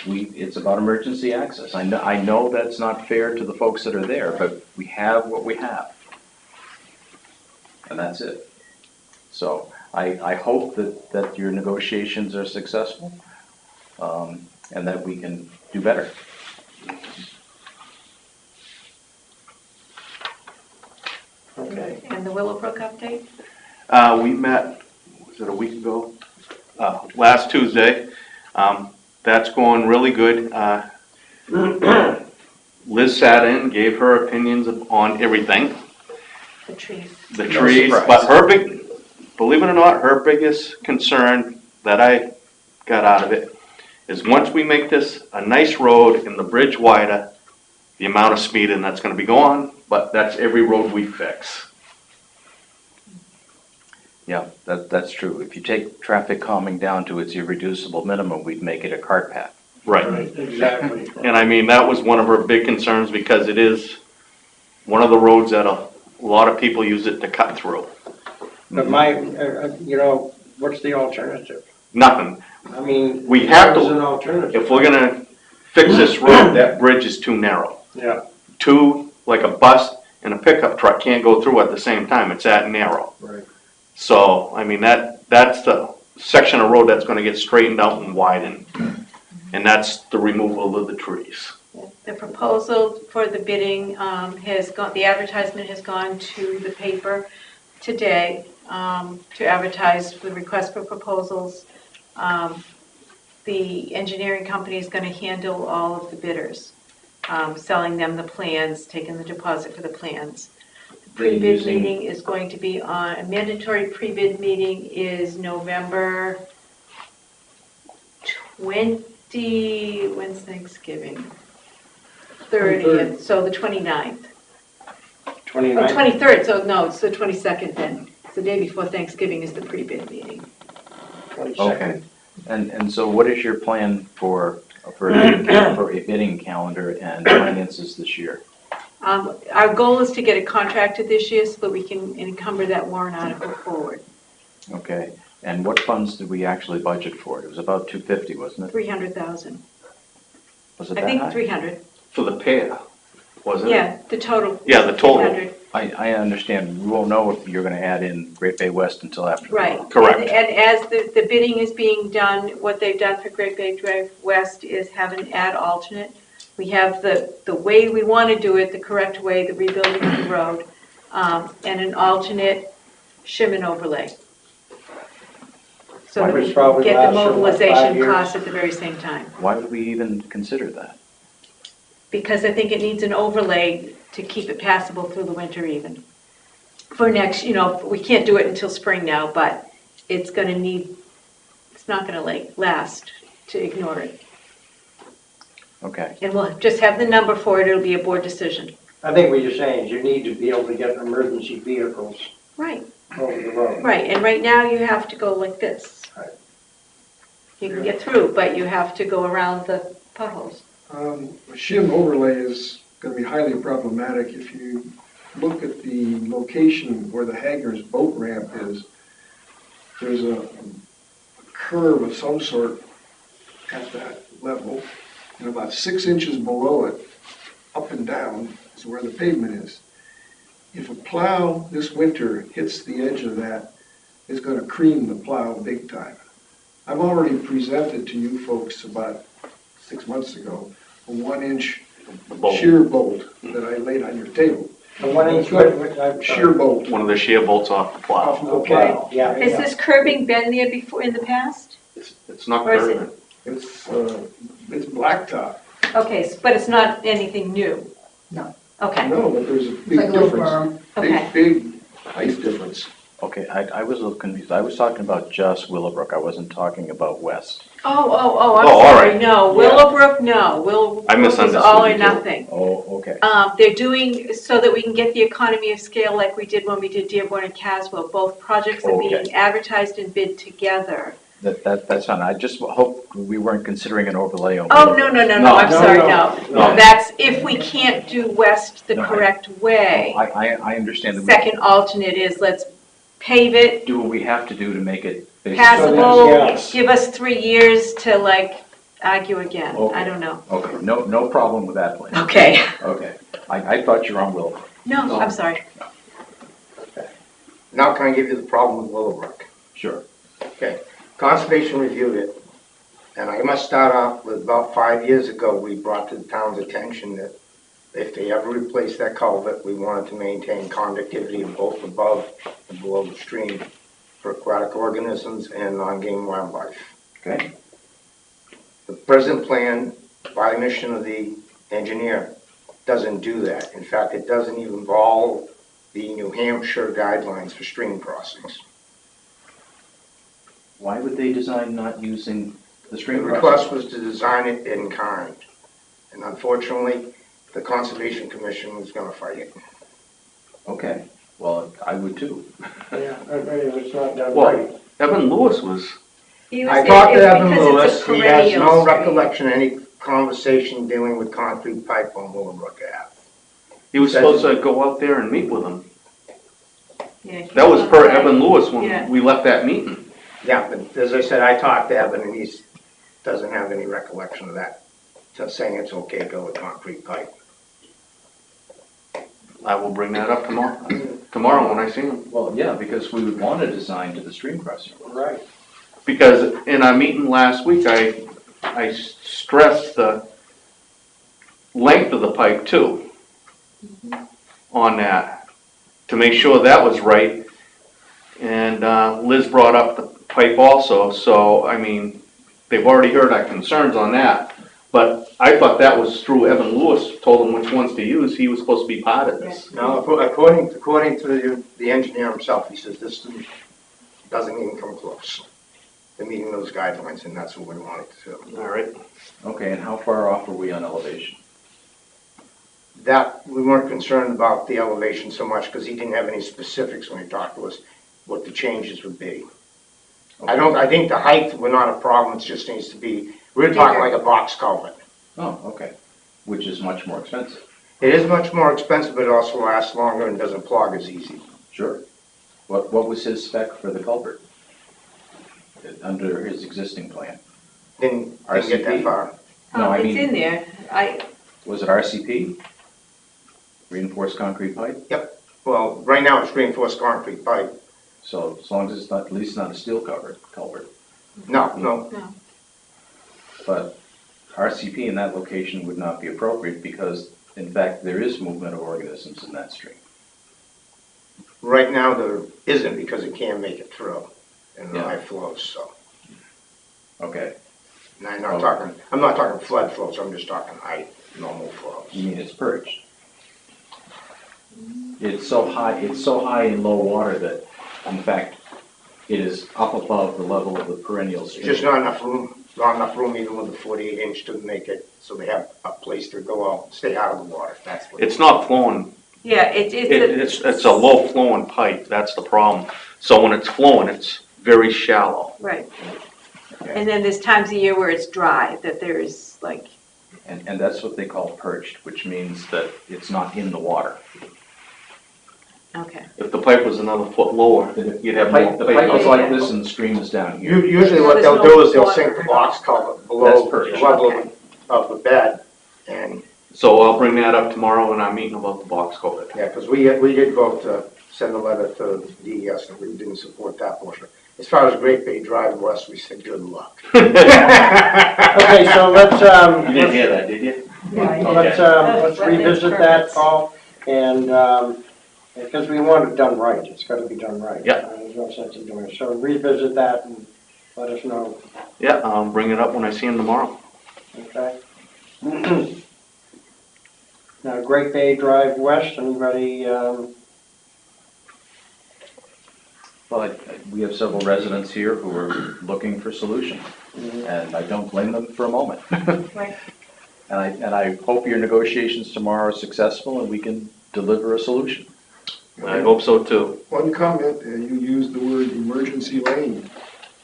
It's about emergency access. I know that's not fair to the folks that are there, but we have what we have. And that's it. So I hope that your negotiations are successful, and that we can do better. Okay. And the Willowbrook update? We met, was it a week ago? Last Tuesday. That's going really good. Liz sat in, gave her opinions on everything. The trees. The No trees, surprise. but believe it or not, her biggest concern that I got out of it is once we make this a nice road and the bridge wider, the amount of speeding that's gonna be gone, but that's every road we fix. Yeah, that's true. If you take traffic calming down to its irreducible minimum, we'd make it a cart path. Right. Exactly. And I mean, that was one of her big concerns because it is one of the roads that a lot of people use it to cut through. But what's the alternative? Nothing. I mean, We have what is to- an alternative? If we're gonna fix this road, that bridge is too narrow. Yeah, Like a bus and a pickup truck can't go through at the same time. It's that narrow. right. So, I mean, that's the section of road that's gonna get straightened out and widened. And that's the removal of the trees. The proposal for the bidding has gone, the advertisement has gone to the paper today to advertise the request for proposals. The engineering company is going to handle all of the bidders, selling them the plans, taking the deposit for the plans. The pre-bid meeting is going to be on, a mandatory pre-bid meeting is November 20th. when's Thanksgiving? 30th, so the 29th. 29th? 23rd, so no, it's the 22nd then. The day before Thanksgiving is the pre-bid meeting. 22nd. Okay. And so what is your plan for a bidding calendar and finances this year? Our goal is to get it contracted this year so that we can encumber that warrant article forward. Okay. And what funds did we actually budget for? It was about 250, wasn't it? 300,000. Was it I that think high? 300. For the pair, wasn't it? Yeah, the total. Yeah, the total. 300. I understand. We won't know if you're going to add in Great Bay West until after. Right. Correct. And as the bidding is being done, what they've done for Great Bay Drive West is have an add alternate. We have the way we want to do it, the correct way, the rebuilding of the road, and an alternate shim and overlay. So Might that we as can well get last the something like 5 mobilization years. costs at the very same time. Why would we even consider that? Because I think it needs an overlay to keep it passable through the winter even. For next, we can't do it until spring now, but it's not gonna last to ignore it. Okay. And we'll just have the number for it, it'll be a board decision. I think what you're saying is you need to be able to get emergency vehicles Right, over the road. right, and right now you have to go like this. Right. You can get through, but you have to go around the potholes. A shim overlay is going to be highly problematic if you look at the location where the Hager's boat ramp is. There's a curve of some sort at that level, and about 6 inches below it, up and down, is where the pavement is. If a plow this winter hits the edge of that, it's going to cream the plow big time. I've already presented to you folks about 6 months ago a 1-inch shear bolt that I laid on your table. The 1-inch what? Shear bolt. One of the shear bolts off the plow. Okay, yeah. Has this curbing been there before in the past? It's not Or is it- curving. It's blacktop. Okay, but it's not anything new? No. Okay, No, but there's a It's big like a little difference. berm. okay. Big height difference. Okay, I was a little confused. I was talking about just Willowbrook. I wasn't talking about West. I'm all sorry, right. no, Willowbrook, no, Willowbrook I is misunderstood all or you, too. nothing. Oh, okay. They're doing so that we can get the economy of scale like we did when we did Dearborn and Caswell. Both projects are Okay. being advertised and bid together. That's fine. I just hope we weren't considering an overlay on. Oh, Willowbrook. no, I'm No, sorry, no, no. no. That's if we can't do west the No, correct way. I understand. That we Second alternate is let's pave it, do what we have to do to make it basically. passable, yes. give us 3 years to argue again. Okay. I don't know. Okay, no problem with that plan. Okay. Okay. I thought you were on Willowbrook. No, I'm sorry. Now can I give you the problem with Willowbrook? Sure. Okay, Conservation reviewed it, and I must start off with about 5 years ago, we brought to the town's attention that if they ever replace that culvert, we wanted to maintain conductivity both above and below the stream for aquatic organisms and non-game wildlife. Okay. The present plan, by the mission of the engineer, doesn't do that. In fact, it doesn't even involve the New Hampshire guidelines for stream crossings. Why would they design not using the The stream request crossing? was to design it in kind, and unfortunately, the Conservation Commission was gonna fight it. Okay, well, I would too. Yeah, it's not done Well, right. Evan Lewis was, I talked to Evan Lewis, he has no recollection of any conversation dealing with concrete pipe on Willowbrook Ave. he was supposed to go out there and meet with him. Yeah, That was per Evan Lewis Yeah. when we left that meeting. Yeah, but as I said, I talked to Evan and he doesn't have any recollection of that, just saying it's okay to go with concrete pipe. I will bring that up tomorrow when I see him. Well, yeah, because we would want a design to the stream crossing. Right. Because in our meeting last week, I stressed the length of the pipe too, on that, to make sure that was right. And Liz brought up the pipe also, so, I mean, they've already heard our concerns on that. But I thought that was through Evan Lewis, told him which ones to use, he was supposed to be part of this. Now, according to the engineer himself, he says this doesn't even come close. they're meeting those guidelines, and that's what we wanted to. All right. Okay, and how far off are we on elevation? That, we weren't concerned about the elevation so much, because he didn't have any specifics when he talked to us, what the changes would be. I think the height were not a problem, it just needs to be, we're talking like a box culvert. Oh, okay, which is much more expensive. It is much more expensive, but it also lasts longer and doesn't clog as easy. Sure. What was his spec for the culvert? Under his existing plan? Didn't get that RCP? far. No, I It's mean, in there. was it RCP? Reinforced concrete pipe? Well, right now it's reinforced concrete pipe. So as long as it's not, at least not a steel culvert. No. But RCP in that location would not be appropriate because, in fact, there is movement of organisms in that stream. Right now there isn't because it can't make it through in the Yeah. high flows, so. Okay, And I'm not talking flood flows, I'm just talking high, normal flows. you mean it's purged? It's so high in low water that, in fact, it is up above the level of the perennial There's stream. just not enough room even with the 48-inch to make it so they have a place to go out, stay out of the water. That's what. It's not flowing, Yeah, it's a low flowing pipe, that's the problem. So when it's flowing, it's very shallow. Right. And then there's times a year where it's dry, that there's like, And that's what they call purged, which means that it's not in the water. okay. If the pipe was another foot lower, you'd have more. The pipe is like this and the stream is down here. Usually what they'll do is they'll sink the box culvert below That's the perfect. level of the bed. And, So I'll bring that up tomorrow in our meeting about the box culvert. yeah, because we did vote to send a letter to DES and we didn't support that portion. As far as Great Bay Drive West, we said good luck. Okay, so let's, You didn't hear that, did you? let's revisit that, Paul, and, because we want it done right, it's gotta be done right. Yeah. There's no sense in doing it, so revisit that and let us know, Yeah, I'll bring it up when I see him tomorrow. okay? Now, Great Bay Drive West, anybody, Well, we have several residents here who are looking for solutions, and I don't blame them for a moment. Right. And I hope your negotiations tomorrow are successful and we can deliver a solution. I hope so too. One comment, you used the word emergency lane.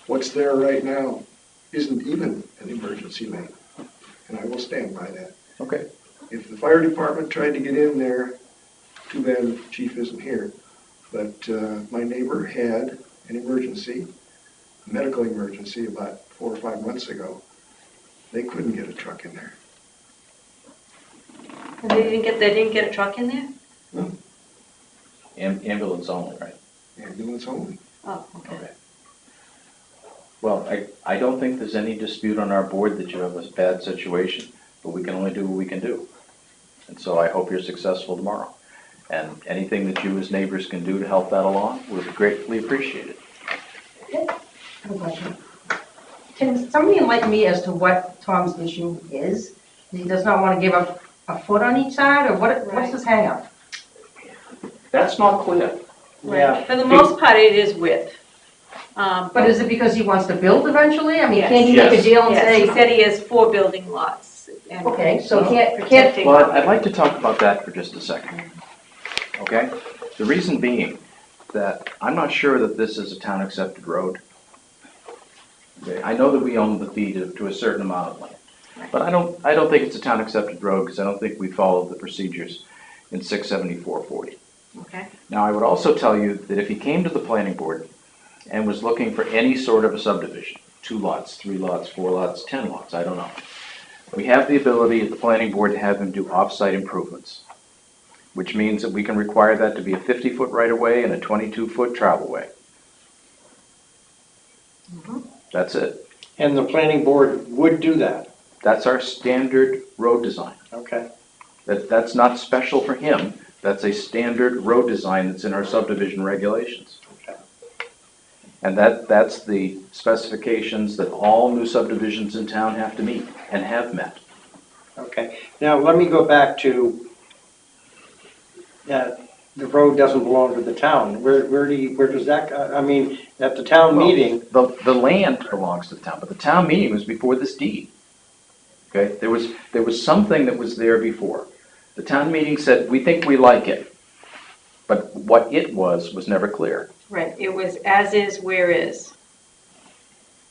What's there right now isn't even an emergency lane, and I will stand by that. Okay. If the fire department tried to get in there, too bad the chief isn't here, but my neighbor had an emergency, a medical emergency about 4 or 5 months ago. They couldn't get a truck in there. And they didn't get a truck in there? Ambulance only, right? Ambulance only. Oh, okay. Okay. Well, I don't think there's any dispute on our board that you have a bad situation, but we can only do what we can do. And so I hope you're successful tomorrow. And anything that you as neighbors can do to help that along would be gratefully appreciated. I have a question. Can somebody enlighten me as to what Tom's issue is? He does not want to give up a foot on each side, or what's his hang up? That's not clear. yeah. For the most part, it is width. But is it because he wants to build eventually? I mean, Yes. can't he make a Yes. deal and Yes, he say, said he has 4 building lots. And okay, so can't, protecting- Well, I'd like to talk about that for just a second. Okay? The reason being that I'm not sure that this is a town-accepted road. Okay, I know that we own the fee to a certain amount of land, but I don't think it's a town-accepted road because I don't think we followed the procedures in 67440. Okay. Now, I would also tell you that if he came to the planning board and was looking for any sort of a subdivision, 2 lots, 3 lots, 4 lots, 10 lots, I don't know. We have the ability at the planning board to have him do off-site improvements, which means that we can require that to be a 50-foot right-of-way and a 22-foot travel-way. That's it. And the planning board would do that, That's our standard road design. okay? That's not special for him. That's a standard road design that's in our subdivision regulations. Okay. And that's the specifications that all new subdivisions in town have to meet and have met. Okay, now let me go back to the road doesn't belong to the town? Where does that, I mean, at the town Well, meeting, The land belongs to the town, but the town meeting was before this deed. Okay, there was something that was there before. The town meeting said, we think we like it, but what it was never clear, Right, it was as is, where is.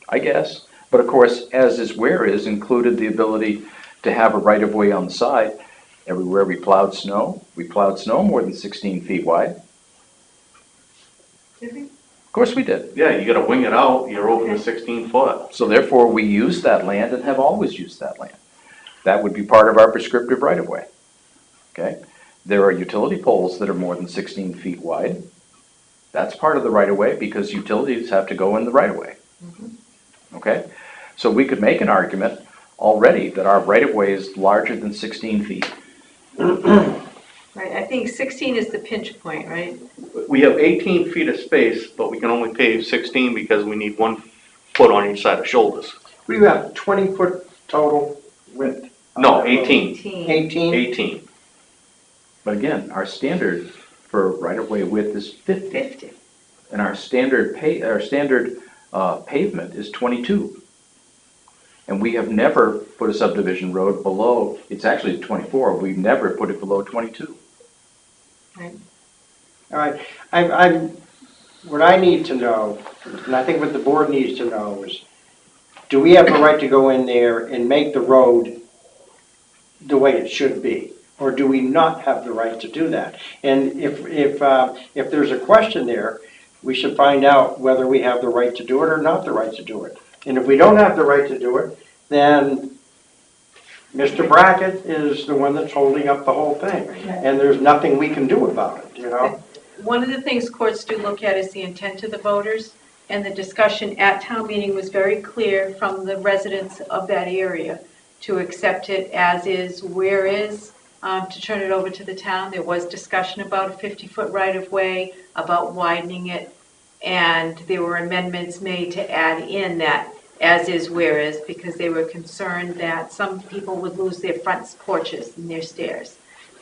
I guess. But of course, as is where is included the ability to have a right-of-way on the side. Everywhere we plowed snow more than 16 feet wide. Did we? Of course we did. Yeah, you gotta wing it out, you're over the 16 foot. So therefore, we use that land and have always used that land. That would be part of our prescriptive right-of-way. Okay? There are utility poles that are more than 16 feet wide. That's part of the right-of-way because utilities have to go in the right-of-way. Okay? So we could make an argument already that our right-of-way is larger than 16 feet. Right, I think 16 is the pinch point, right? We have 18 feet of space, but we can only pave 16 because we need 1 foot on each side of shoulders. we have 20-foot total width. No, 18. 18? 18. But again, our standard for right-of-way width is 50. 50. And our standard pavement is 22. And we have never put a subdivision road below, it's actually 24, we've never put it below 22. All right, what I need to know, and I think what the board needs to know is, do we have the right to go in there and make the road the way it should be? Or do we not have the right to do that? And if there's a question there, we should find out whether we have the right to do it or not the right to do it. And if we don't have the right to do it, then Mr. Brackett is the one that's holding up the whole thing. And there's nothing we can do about it, you know? One of the things courts do look at is the intent of the voters, and the discussion at town meeting was very clear from the residents of that area to accept it as is, where is, to turn it over to the town. There was discussion about a 50-foot right-of-way, about widening it, and there were amendments made to add in that as is, where is, because they were concerned that some people would lose their front porches and their stairs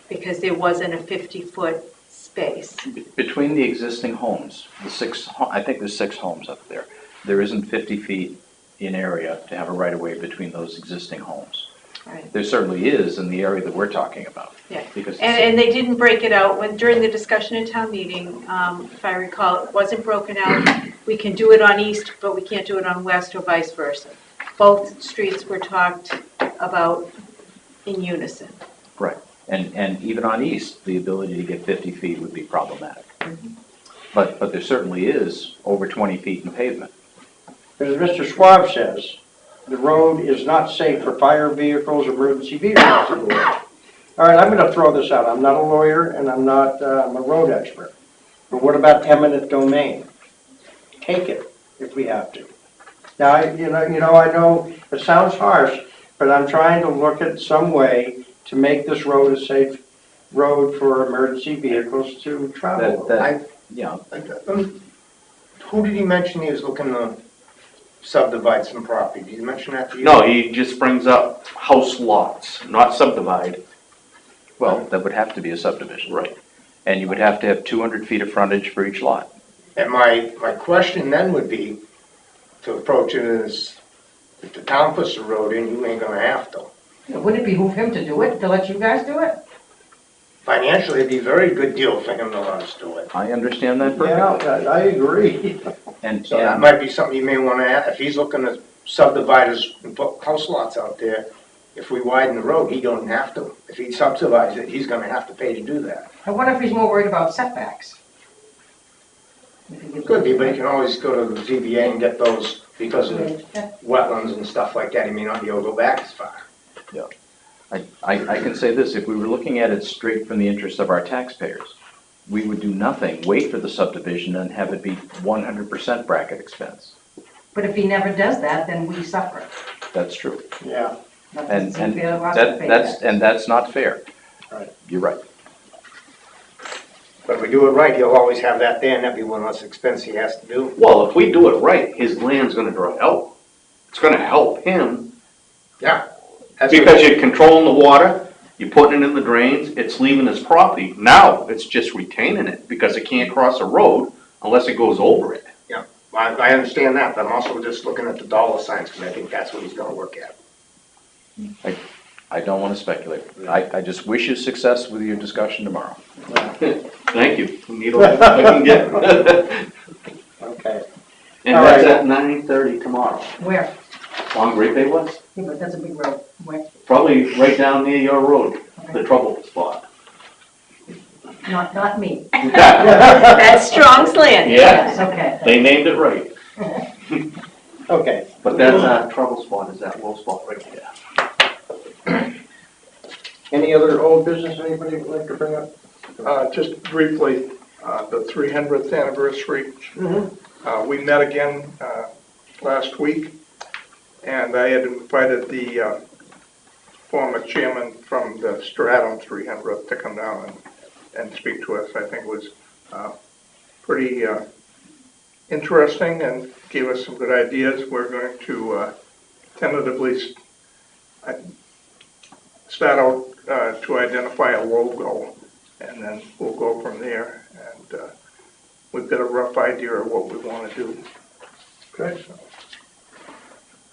because there wasn't a 50-foot space. Between the existing homes, I think there's 6 homes up there. There isn't 50 feet in area to have a right-of-way between those existing homes. Right. There certainly is in the area that we're talking about. Yeah, Because and they didn't break it out during the discussion at town meeting, if I recall, it wasn't broken out. We can do it on east, but we can't do it on west or vice versa. Both streets were talked about in unison. Right, and even on east, the ability to get 50 feet would be problematic. But there certainly is over 20 feet in pavement. But as Mr. Schwab says, the road is not safe for fire vehicles, emergency vehicles to go in. All right, I'm going to throw this out. I'm not a lawyer and I'm not I'm a road expert. But what about eminent domain? Take it if we have to. Now, I know it sounds harsh, but I'm trying to look at some way to make this road a safe road for emergency vehicles to travel. Yeah. Who did he mention he was looking to subdivide some property? Did he mention that to you? No, he just brings up house lots, not subdivide. Well, that would have to be a subdivision. Right. And you would have to have 200 feet of frontage for each lot. And my question then would be to approach it as, if the town puts the road in, you ain't gonna have to. Wouldn't it behoove him to do it, to let you guys do it? Financially, it'd be a very good deal for him to let us do it. I understand that perfectly. Yeah, I agree. And So that might be something you may wanna add, if he's looking to subdivide his, and put house lots out there, if we widen the road, he don't have to. If he subdivides it, he's gonna have to pay to do that. I wonder if he's more worried about setbacks. Could be, but he can always go to the ZBA and get those, because of Yeah. wetlands and stuff like that, he may not be able to go back as far. I can say this, if we were looking at it straight from the interest of our taxpayers, we would do nothing, wait for the subdivision and have it be 100% bracket expense. But if he never does that, then we suffer. That's true. Yeah. And that's not fair. Right. You're right. But if we do it right, he'll always have that there, and that'd be one less expense he has to do. Well, if we do it right, his land's gonna dry out. It's gonna help him Yeah. because you're controlling the water You're putting it in the drains, it's leaving his property. Now, it's just retaining it because it can't cross a road unless it goes over it. I understand that, but I'm also just looking at the dollar signs, because I think that's what he's gonna look at. I don't want to speculate. I just wish you success with your discussion tomorrow. Thank you. Need all the help I can get. Okay. And All that's right. at 9:30 tomorrow. Where? On Great Bay West. Yeah, but that's a big road. Where? Probably right down near your road, the trouble spot. Not me. That's Strong's land. Yeah, Yes, okay. they named it right. Okay. But that's a trouble spot, is that low spot right there. Any other old business anybody would like to bring up? Just briefly, the 300th anniversary. We met again last week, and I had invited the former chairman from the Stratham 300th to come down and speak to us. I think it was pretty interesting and gave us some good ideas. We're going to tentatively start out to identify a logo, and then we'll go from there. And we've got a rough idea of what we want to do. Good. So,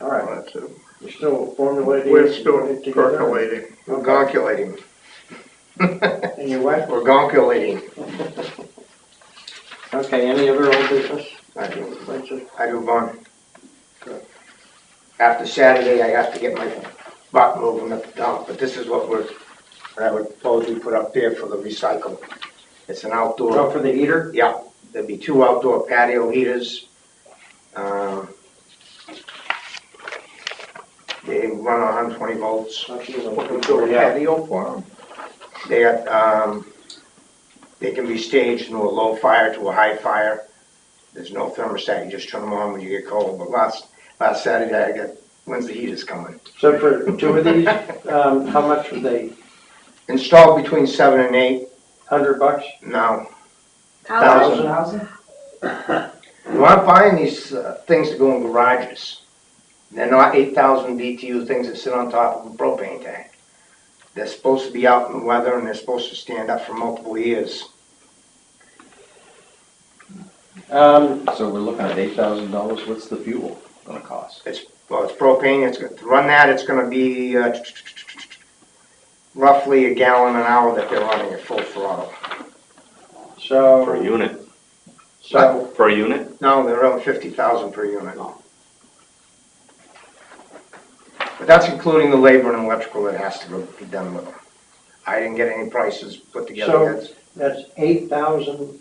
All right. that's it. You're still formulating? We're still putting it together? percolating. We're gonculating. And your wife? We're gonculating. Okay, any other old business? I do, Rachel? I do, Vaughn. After Saturday, I have to get my butt moving at the dump, but this is what I would propose we put up there for the recycle. It's an outdoor. Go for the heater? Yeah, there'd be 2 outdoor patio heaters. They run 120 volts. What we do a patio for them. They got, they can be staged from a low fire to a high fire. There's no thermostat, you just turn them on when you get cold. But last Saturday, I got, when's the heaters coming? So for 2 of these, how much would they, Installed between 7 and 8, $100? no, $1,000? You aren't buying these things to go in garages. They're not 8,000 BTU things that sit on top of a propane tank. They're supposed to be out in the weather and they're supposed to stand up for multiple years. So we're looking at $8,000. What's the fuel gonna cost? It's propane, to run that, it's gonna be roughly a gallon an hour that they're running at full throttle. Per So, unit. so, Per unit? No, they're around 50,000 per unit. But that's including the labor and electrical that has to be done with them. I didn't get any prices put together. that's 8,000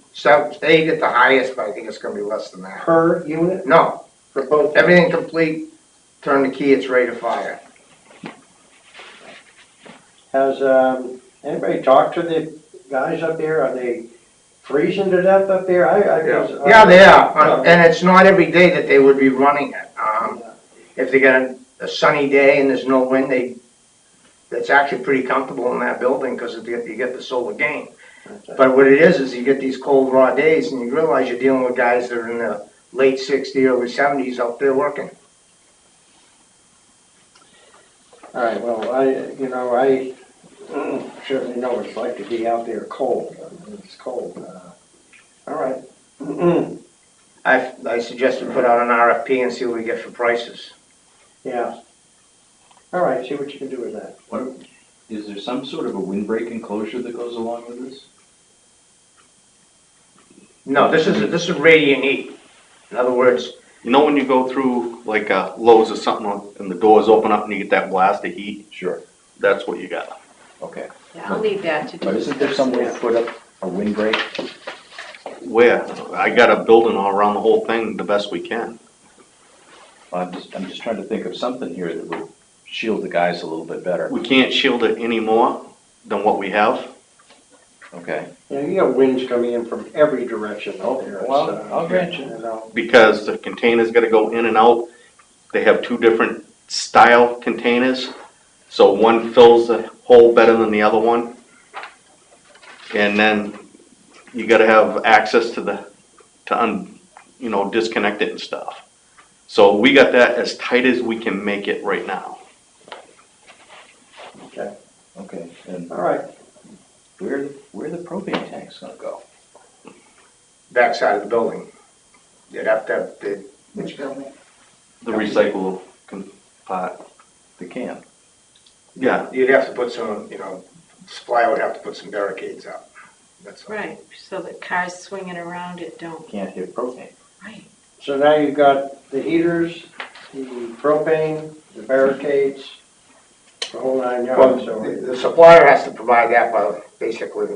8 at the highest, but I think it's gonna be less than that. per unit No, for both? everything complete, turn the key, it's ready to fire. Has, anybody talked to the guys up there? Are they freezing to death up there? Yeah, they are, and it's not every day that they would be running it. If they get a sunny day and there's no wind, it's actually pretty comfortable in that building because you get the solar gain. But what it is you get these cold, raw days and you realize you're dealing with guys that are in the late 60s, early 70s out there working. All right, well, I certainly know what it's like to be out there cold. It's cold. All right. I suggest we put out an RFP and see what we get for prices. Yeah. All right, see what you can do with that. Is there some sort of a windbreak enclosure that goes along with this? No, this is radiant heat. In other words, You know when you go through like Lowe's or something and the doors open up and you get that blast of heat? Sure. That's what you got. Okay. Yeah, I'll leave that to do. But isn't there some way to put up a windbreak? Where? I got a building all around the whole thing the best we can. I'm just trying to think of something here that would shield the guys a little bit better. We can't shield it any more than what we have. Okay. You got winds coming in from every direction out there. Well, It's, I'll grant you. Because the container's gotta go in and out. They have 2 different style containers. So one fills the hole better than the other one. And then you gotta have access to disconnect it and stuff. So we got that as tight as we can make it right now. Okay. Okay, and All right, where the propane tanks gonna go? Backside of the building. You'd have to have the, Which building? The recycle pot. The can? Yeah, you'd have to put some, supply would have to put some barricades up. That's all. Right, so that cars swinging around it don't. Can't hit propane. Right. so now you've got the heaters, the propane, the barricades, the whole 9 Well, yards, so. the supplier has to provide that, but basically,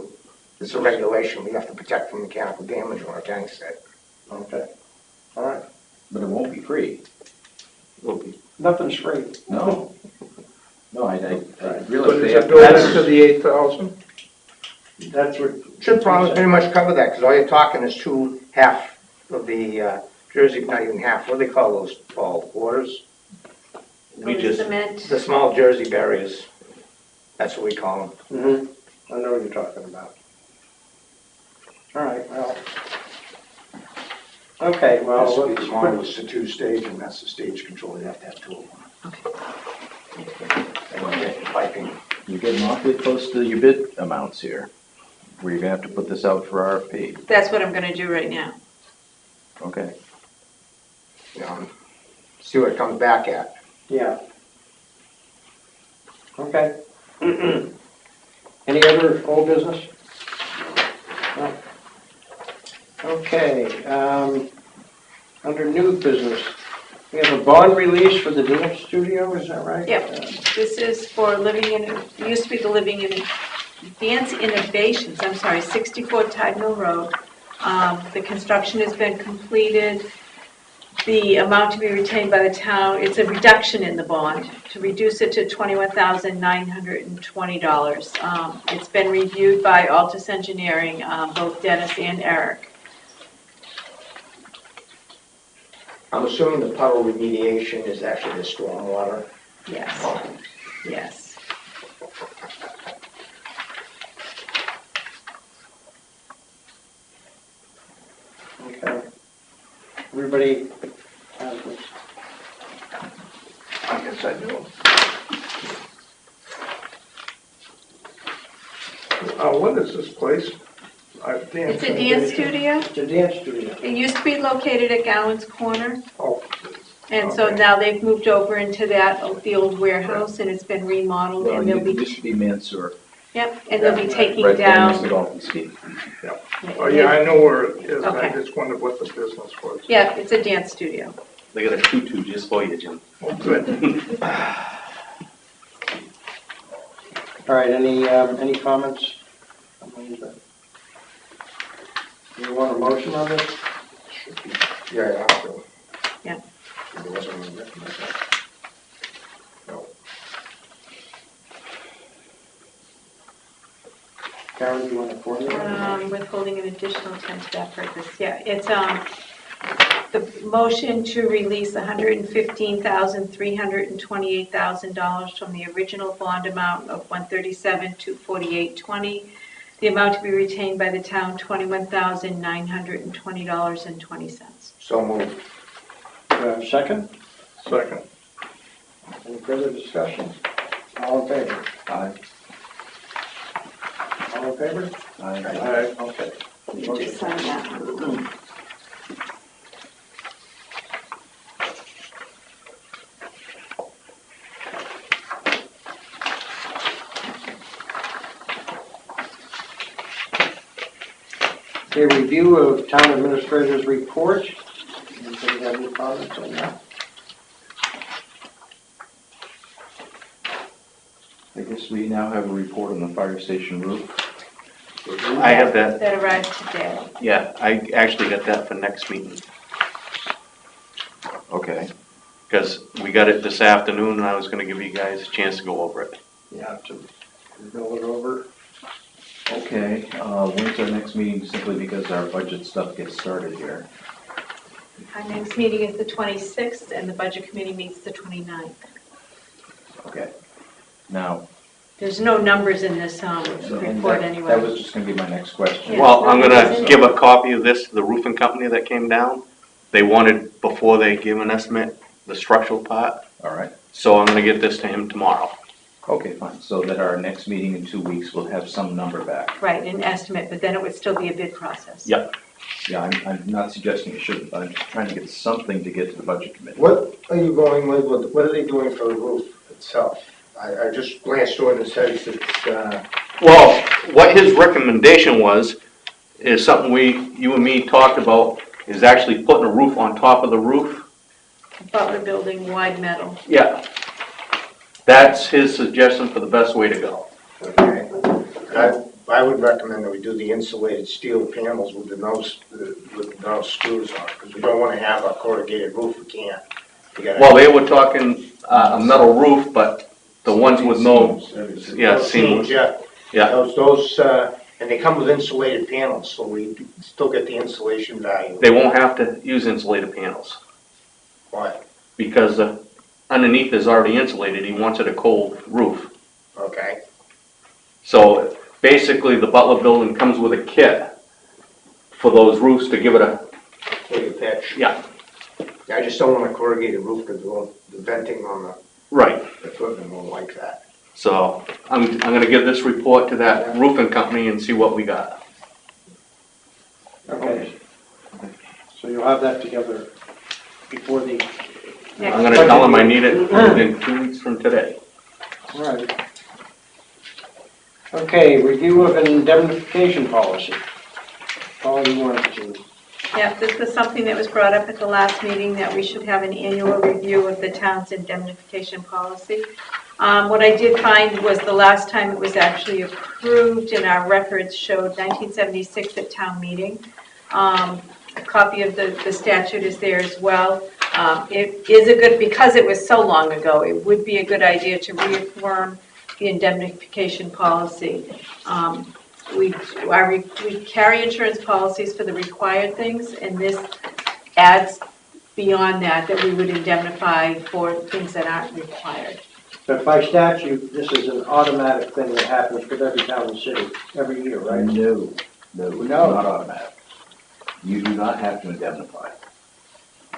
it's a regulation, we have to protect from mechanical damage on our tank set. Okay, all right. But it won't be free. will be. Nothing's free. No. No, I But realize is they it have. built into the 8,000? That's what. Should probably pretty much cover that, because all you're talking is half of the Jersey, not even half, what do they call those, Paul, quarters? We The just, cement. The small Jersey barriers, that's what we call them. Mm-hmm, I know what you're talking about. All right, well. Okay, well, This let's is put- mine was the two-stage, and that's the stage control, you have to have two of them. And piping. You're getting awfully close to your bid amounts here, where you're gonna have to put this out for RFP. That's what I'm gonna do right now. Okay. See what it comes back at. yeah. Okay. Any other old business? No. Okay, under new business, we have a bond release for the dance studio, is that right? Yep. This is for it used to be the Dance Innovations, 64 Tide Mill Road. The construction has been completed. The amount to be retained by the town, it's a reduction in the bond, to reduce it to $21,920. It's been reviewed by Altus Engineering, both Dennis and Eric. I'm assuming the puddle remediation is actually the stormwater. Yes, yes. Okay. Everybody has this. I guess I do. What is this place? It's a dance studio. It's a dance studio. It used to be located at Gowan's Corner. Oh. And so Okay. now they've moved over into the old warehouse, and it's been remodeled, Well, and they'll it be, used to be Mansour. yep, and they'll be taking Right there next to down. Dolphin Ski. Oh, yeah, I know where it is. I Okay. just wondered what the business was. Yeah, it's a dance studio. they got a tutu just for you, Jim. Oh, good. All right, any comments? Do you want a motion on this? Yeah, I have to. Yeah. There wasn't any written, was there? No. Karen, do you want to formulate? Withholding an additional 10 to that purpose. Yeah, it's, the motion to release $115,328,000 from the original bond amount of $137,248.20. The amount to be retained by the town, $21,920.20. So moved. Do I have a second? Second. Any further discussion? All in favor? Aye. All in favor? Aye. Okay. You just sign that one. A review of town administrator's report. Anybody have any comments on that? I guess we now have a report on the fire station roof. I have that, That arrived today. yeah, I actually got that for next meeting, Okay. because we got it this afternoon, and I was gonna give you guys a chance to go over it. You have to roll it over. Okay, when's our next meeting, simply because our budget stuff gets started here? Our next meeting is the 26th, and the budget committee meets the 29th. Okay. Now, There's no numbers in this and report that anyway. was just gonna be my next question. Yeah. Well, I'm gonna give a copy of this to the roofing company that came down. They wanted, before they give an estimate, the structural part, All right, so I'm gonna get this to him tomorrow. Okay, fine, so that our next meeting in 2 weeks, we'll have some number back. Right, an estimate, but then it would still be a bid process. Yep. Yeah, I'm not suggesting it shouldn't, but I'm just trying to get something to get to the budget committee. What are you going with, what are they doing for the roof itself? I just glanced through it and says it's, Well, what his recommendation was, is something you and me talked about, is actually putting a roof on top of the roof. Butler Building, wide metal. Yeah. That's his suggestion for the best way to go. okay. I would recommend that we do the insulated steel panels with the no screws on, because we don't want to have a corrugated roof, we can't. We gotta- Well, they were talking a metal roof, but the ones with no, yeah, Those seams. Yeah. Yeah. Those, and they come with insulated panels, so we still get the insulation value. They won't have to use insulated panels, Why? because underneath is already insulated, he wants it a cold roof. Okay. So basically, the Butler Building comes with a kit for those roofs to give it a, Take a pitch. yeah, I just don't want a corrugated roof, because the venting on the right. equipment won't like that. So I'm gonna give this report to that roofing company and see what we got. Okay. So you'll have that together before the, I'm gonna tell them I need it within 2 weeks from today. all right. Okay, review of indemnification policy. Paul, you wanted to, Yeah, this was something that was brought up at the last meeting, that we should have an annual review of the town's indemnification policy. What I did find was the last time it was actually approved, and our records showed 1976 at town meeting. A copy of the statute is there as well. It is a good, because it was so long ago, it would be a good idea to reaffirm the indemnification policy. We carry insurance policies for the required things, and this adds beyond that we would indemnify for things that aren't required. but by statute, this is an automatic thing that happens with every town and city every year, right? No, it's not automatic. You do not have to indemnify.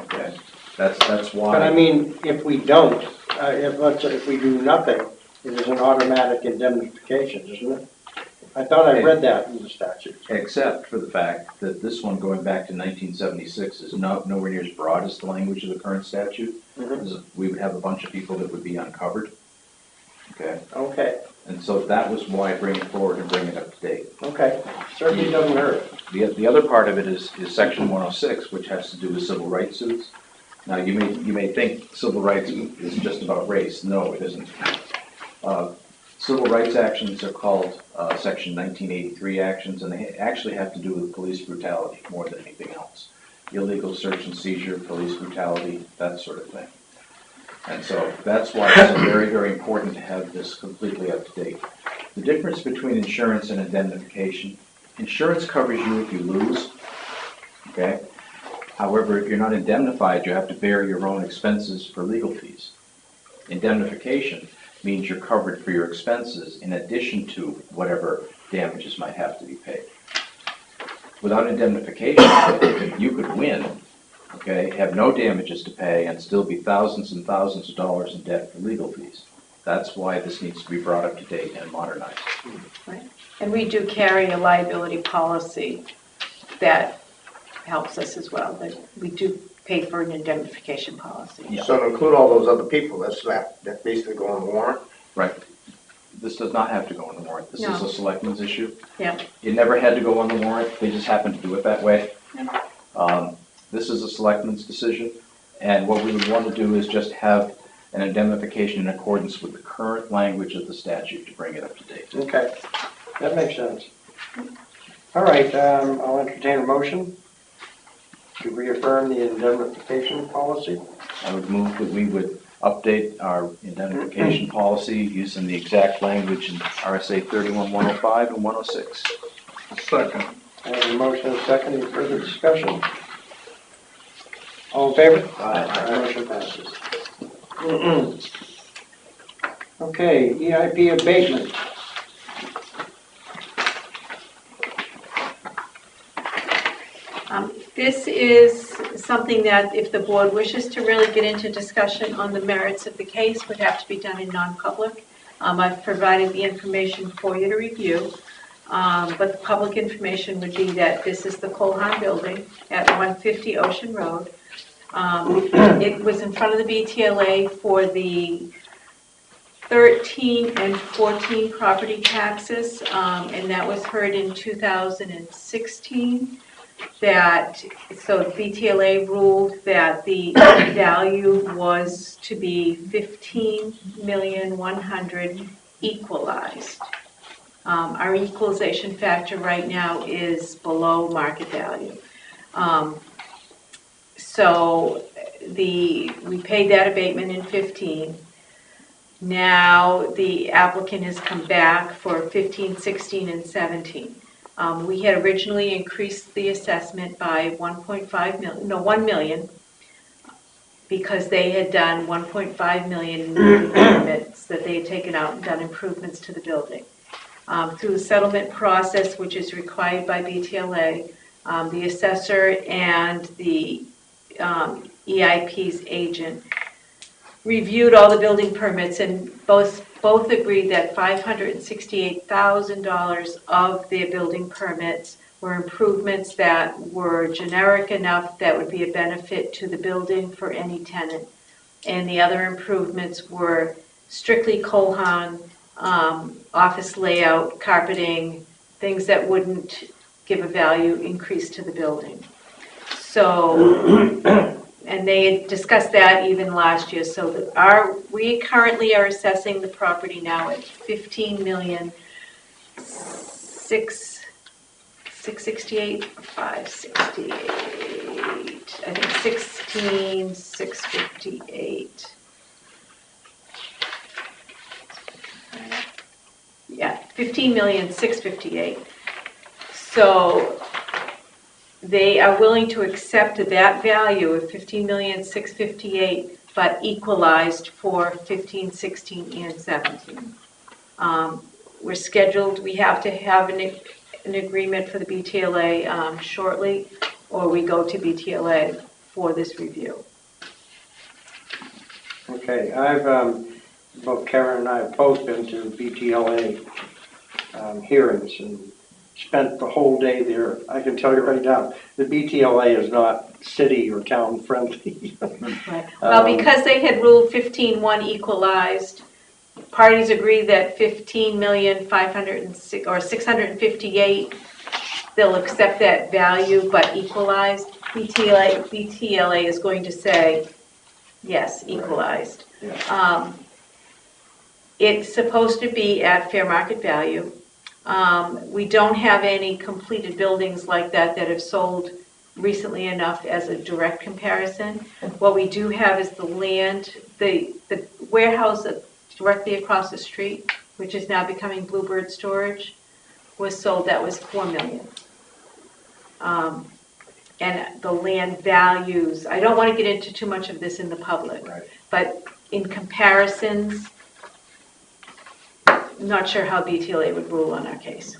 Okay, that's why. But I mean, if we don't, if we do nothing, it is an automatic indemnification, isn't it? I thought I read that in the statute. Except for the fact that this one, going back to 1976, is nowhere near as broad as the language of the current statute. We would have a bunch of people that would be uncovered. Okay, Okay, and so that was why I bring it forward and bring it up to date. okay, certainly doesn't hurt. The other part of it is section 106, which has to do with civil rights suits. Now, you may think civil rights is just about race. No, it isn't. Civil rights actions are called section 1983 actions, and they actually have to do with police brutality more than anything else. Illegal search and seizure, police brutality, that sort of thing. And so that's why it's very, very important to have this completely up to date. The difference between insurance and indemnification: insurance covers you if you lose, okay? However, if you're not indemnified, you have to bear your own expenses for legal fees. Indemnification means you're covered for your expenses in addition to whatever damages might have to be paid. Without indemnification, you could win, okay, have no damages to pay, and still be thousands and thousands of dollars in debt for legal fees. That's why this needs to be brought up to date and modernized. Right. And we do carry a liability policy that helps us as well, that we do pay for an indemnification policy. Yeah. So to include all those other people, that basically go on the warrant? Right. This does not have to go on the warrant. This is No. a selectmen's issue. Yeah. It never had to go on the warrant. They just happened to do it that way. This is a selectmen's decision, and what we would want to do is just have an indemnification in accordance with the current language of the statute to bring it up to date. Okay, that makes sense. All right, I'll entertain a motion to reaffirm the indemnification policy. I would move that we would update our indemnification policy using the exact language in RSA 31-105 and 106. Second. I have a motion and a second. Any further discussion? All in favor? Aye. Motion passes. Okay, EIP abatement. This is something that, if the board wishes to really get into discussion on the merits of the case, would have to be done in non-public. I've provided the information for you to review. But the public information would be that this is the Colhan Building at 150 Ocean Road. It was in front of the BTLA for the 13 and 14 property taxes, and that was heard in 2016. So the BTLA ruled that the value was to be 15,100,000 equalized. Our equalization factor right now is below market value. So we paid that abatement in 15. Now the applicant has come back for 15, 16, and 17. We had originally increased the assessment by 1 million, because they had done 1.5 million in permits that they had taken out and done improvements to the building. Through the settlement process, which is required by BTLA, the assessor and the EIP's agent reviewed all the building permits, and both agreed that $568,000 of their building permits were improvements that were generic enough that would be a benefit to the building for any tenant. And the other improvements were strictly Colhan, office layout, carpeting, things that wouldn't give a value increase to the building. So, and they had discussed that even last year. So we currently are assessing the property now at 15,668,568. I think 16,658. Yeah, 15,658,000. So they are willing to accept that value of 15,658,000, but equalized for 15, 16, and 17. We're scheduled. We have to have an agreement for the BTLA shortly, or we go to BTLA for this review. Okay, both Karen and I have both been to BTLA hearings and spent the whole day there. I can tell you right now, the BTLA is not city or town friendly. Right. Well, because they had ruled 15.1 equalized, parties agreed that 15,506 or 658, they'll accept that value, but equalized. BTLA is going to say, yes, equalized. Right. Yeah. It's supposed to be at fair market value. We don't have any completed buildings like that have sold recently enough as a direct comparison. What we do have is the land, the warehouse directly across the street, which is now becoming Bluebird Storage, was sold. That was $4 million. And the land values, I don't want to get into too much of this in the public, right, but in comparisons, I'm not sure how BTLA would rule on our case.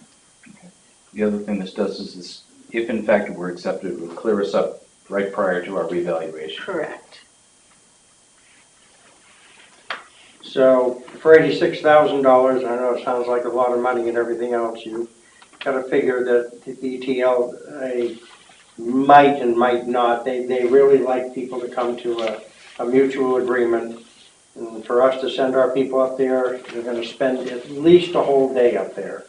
Okay. The other thing this does is this, if in fact it were accepted, it would clear us up right prior to our revaluation. Correct. So for $86,000, I know it sounds like a lot of money and everything else, you got to figure that the BTLA might and might not. They really like people to come to a mutual agreement. And for us to send our people up there, they're going to spend at least a whole day up there.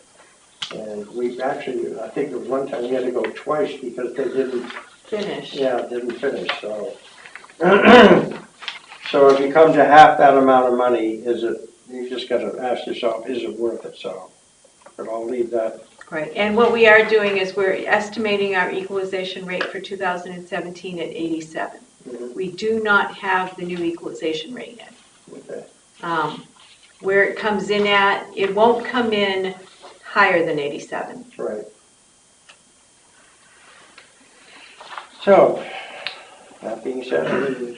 And we actually, I think there was one time we had to go twice because they didn't Finish. Yeah, didn't finish. So, so if you come to half that amount of money, you just got to ask yourself, is it worth it? So, but I'll leave that. Right, and what we are doing is we're estimating our equalization rate for 2017 at 87. Mm-hmm. We do not have the new equalization rate yet. Okay. Where it comes in at, it won't come in higher than 87. Right. So, that being said,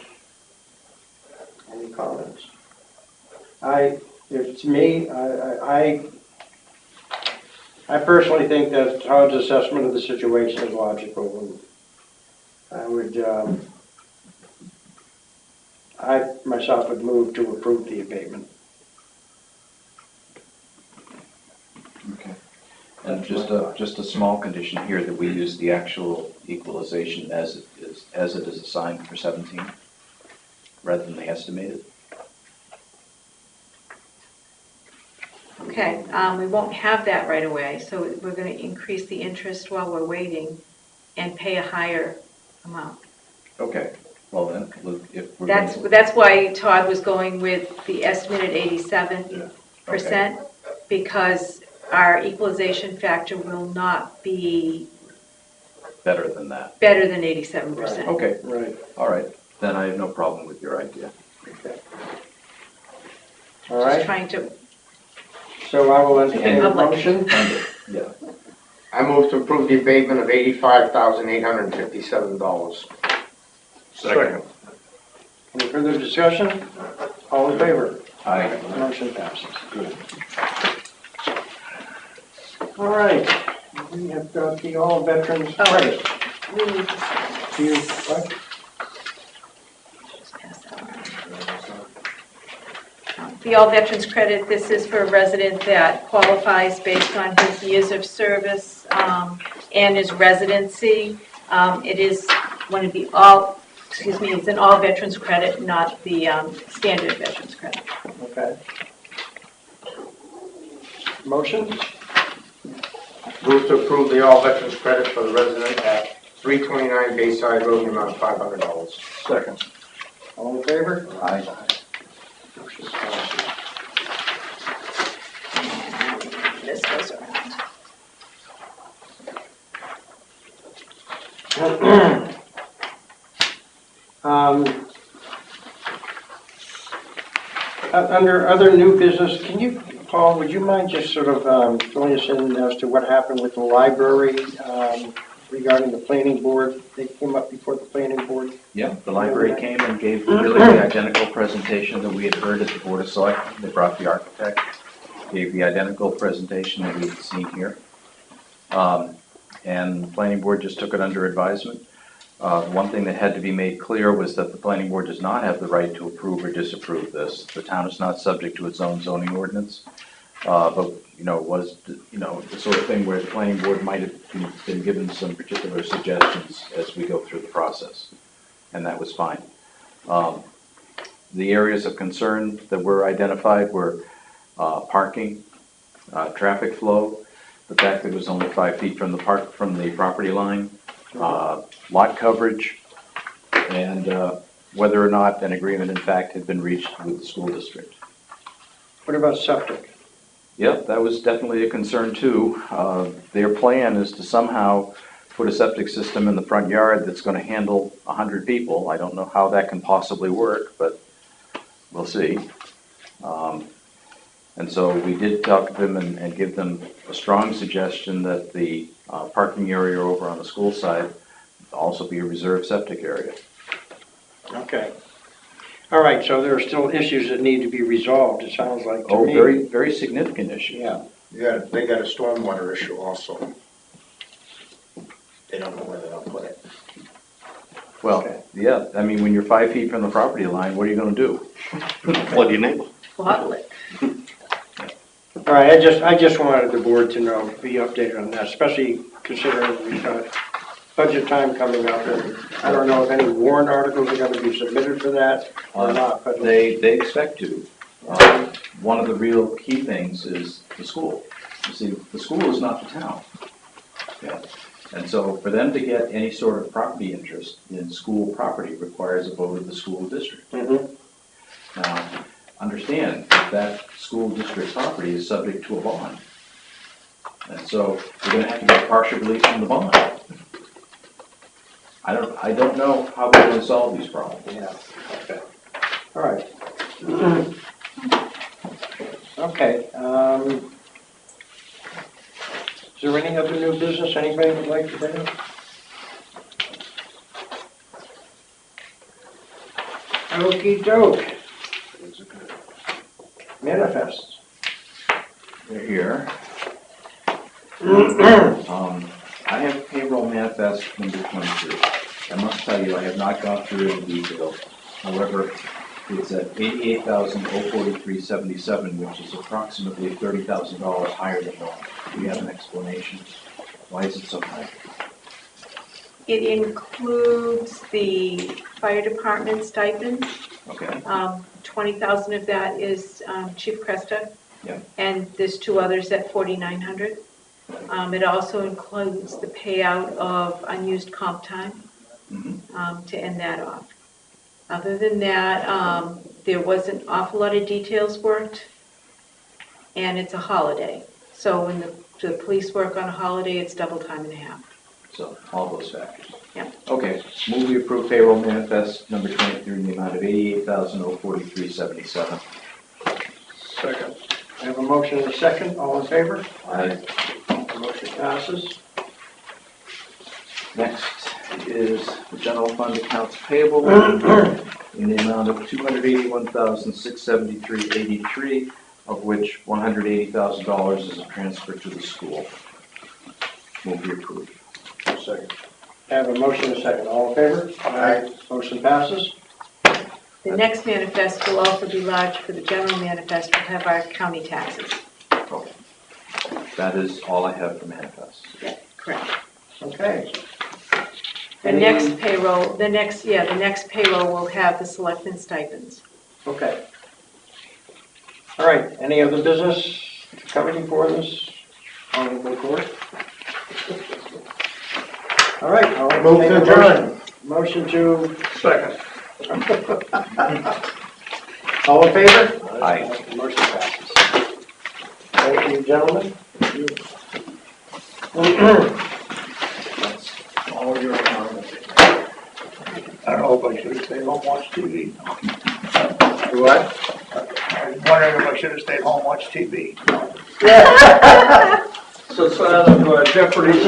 any comments? It's me, I personally think that Todd's assessment of the situation is logical, and I would, I myself would move to approve the abatement. And just a small condition here that we use the actual equalization as it is assigned for 17, rather than the estimated. Okay, we won't have that right away, so we're going to increase the interest while we're waiting and pay a higher amount. Okay, well then, look, if we're That's why Todd was going with the estimated 87%, because our equalization factor will not be better than that. better than 87%. Okay, Right. all right, then I have no problem with your idea. Okay. All Just right, trying to, so I will entertain a Public. motion. Yeah. I move to approve the abatement of $85,857. Second. Any further discussion? All in favor? Aye. Motion passes. Good. All right, we have got the all veterans credit. we need to Do you, what? just pass that around. The All Veterans Credit, this is for a resident that qualifies based on his years of service and his residency. It is one of the it's an All Veterans Credit, not the standard Veterans Credit. Okay. Motion? Move to approve the all veterans credit for the resident at 329 Bayside Road, in the amount of $500. Second. All in favor? Aye. Motion passes. This goes around. Under other new business, can you, Paul, would you mind just sort of filling us in as to what happened with the library regarding the planning board? They came up before the planning board. Yeah, the library came and gave really the identical presentation that we had heard at the Board of Selectmen. They brought the architect, gave the identical presentation that we had seen here. And the planning board just took it under advisement. One thing that had to be made clear was that the planning board does not have the right to approve or disapprove this. The town is not subject to its own zoning ordinance. But, it was, the sort of thing where the planning board might have been given some particular suggestions as we go through the process. And that was fine. The areas of concern that were identified were parking, traffic flow, the fact that it was only 5 feet from the property line, lot coverage, and whether or not an agreement in fact had been reached with the school district. What about septic? Yep, that was definitely a concern too. Their plan is to somehow put a septic system in the front yard that's going to handle 100 people. I don't know how that can possibly work, but we'll see. And so we did talk to them and give them a strong suggestion that the parking area over on the school side also be a reserved septic area. Okay. All right, so there are still issues that need to be resolved, it sounds like to me. Very, very significant issue. Yeah. They got a stormwater issue also. They don't know where they're gonna put it. Well, Okay. yeah, I mean, when you're 5 feet from the property line, what are you going to do? Flood your neighbor. Bottle it. All right, I just wanted the board to know, be updated on that, especially considering we've got budget time coming up. And I don't know if any warrant articles are gonna be submitted for that or not, but They expect to. One of the real key things is the school. You see, the school is not the town. Yeah. And so for them to get any sort of property interest in school property requires a vote of the school district. Mhm. Now, understand that school district property is subject to a bond. And so we're gonna have to get partial relief from the bond. I don't know how we're gonna solve these problems. Yeah, okay. All right. Okay, is there any other new business anybody would like to bring up? Okey doke. Manifests. They're here. I have payroll manifest number 22. I must tell you, I have not gone through it in detail. However, It's at $88,043.77, which is approximately $30,000 higher than normal. Do we have an explanation? Why is it so high? It includes the fire department stipend. Okay. 20,000 of that is Chief Cresta. Yeah. And there's two others at 4,900. It also includes the payout of unused comp time to end that off. Other than that, there was an awful lot of details worked, and it's a holiday. So when the police work on a holiday, it's double time and a half. So, all those factors. Yep. Okay, move we approve payroll manifest number 23 in the amount of $88,043.77. Second. I have a motion and a second. All in favor? Aye. The motion passes. Next is the general fund accounts payable in the amount of $281,673.83, of which $180,000 is a transfer to the school. Move be approved. Second. I have a motion and a second. All in favor? Aye. Motion passes. The next manifest will also be large for the general manifest. We'll have our county taxes. Okay. That is all I have for manifest. Yeah, correct. Okay. The next payroll will have the selectmen stipends. Okay. All right, any other business coming before this honorable court? All right, I'll Move to adjourn. Motion to, Second. all in favor? Aye. Motion passes. Thank you, gentlemen. All your comments. I don't know if I should have stayed home and watched TV. What? I was wondering if I should have stayed home and watched TV. So it's out of Jeopardy.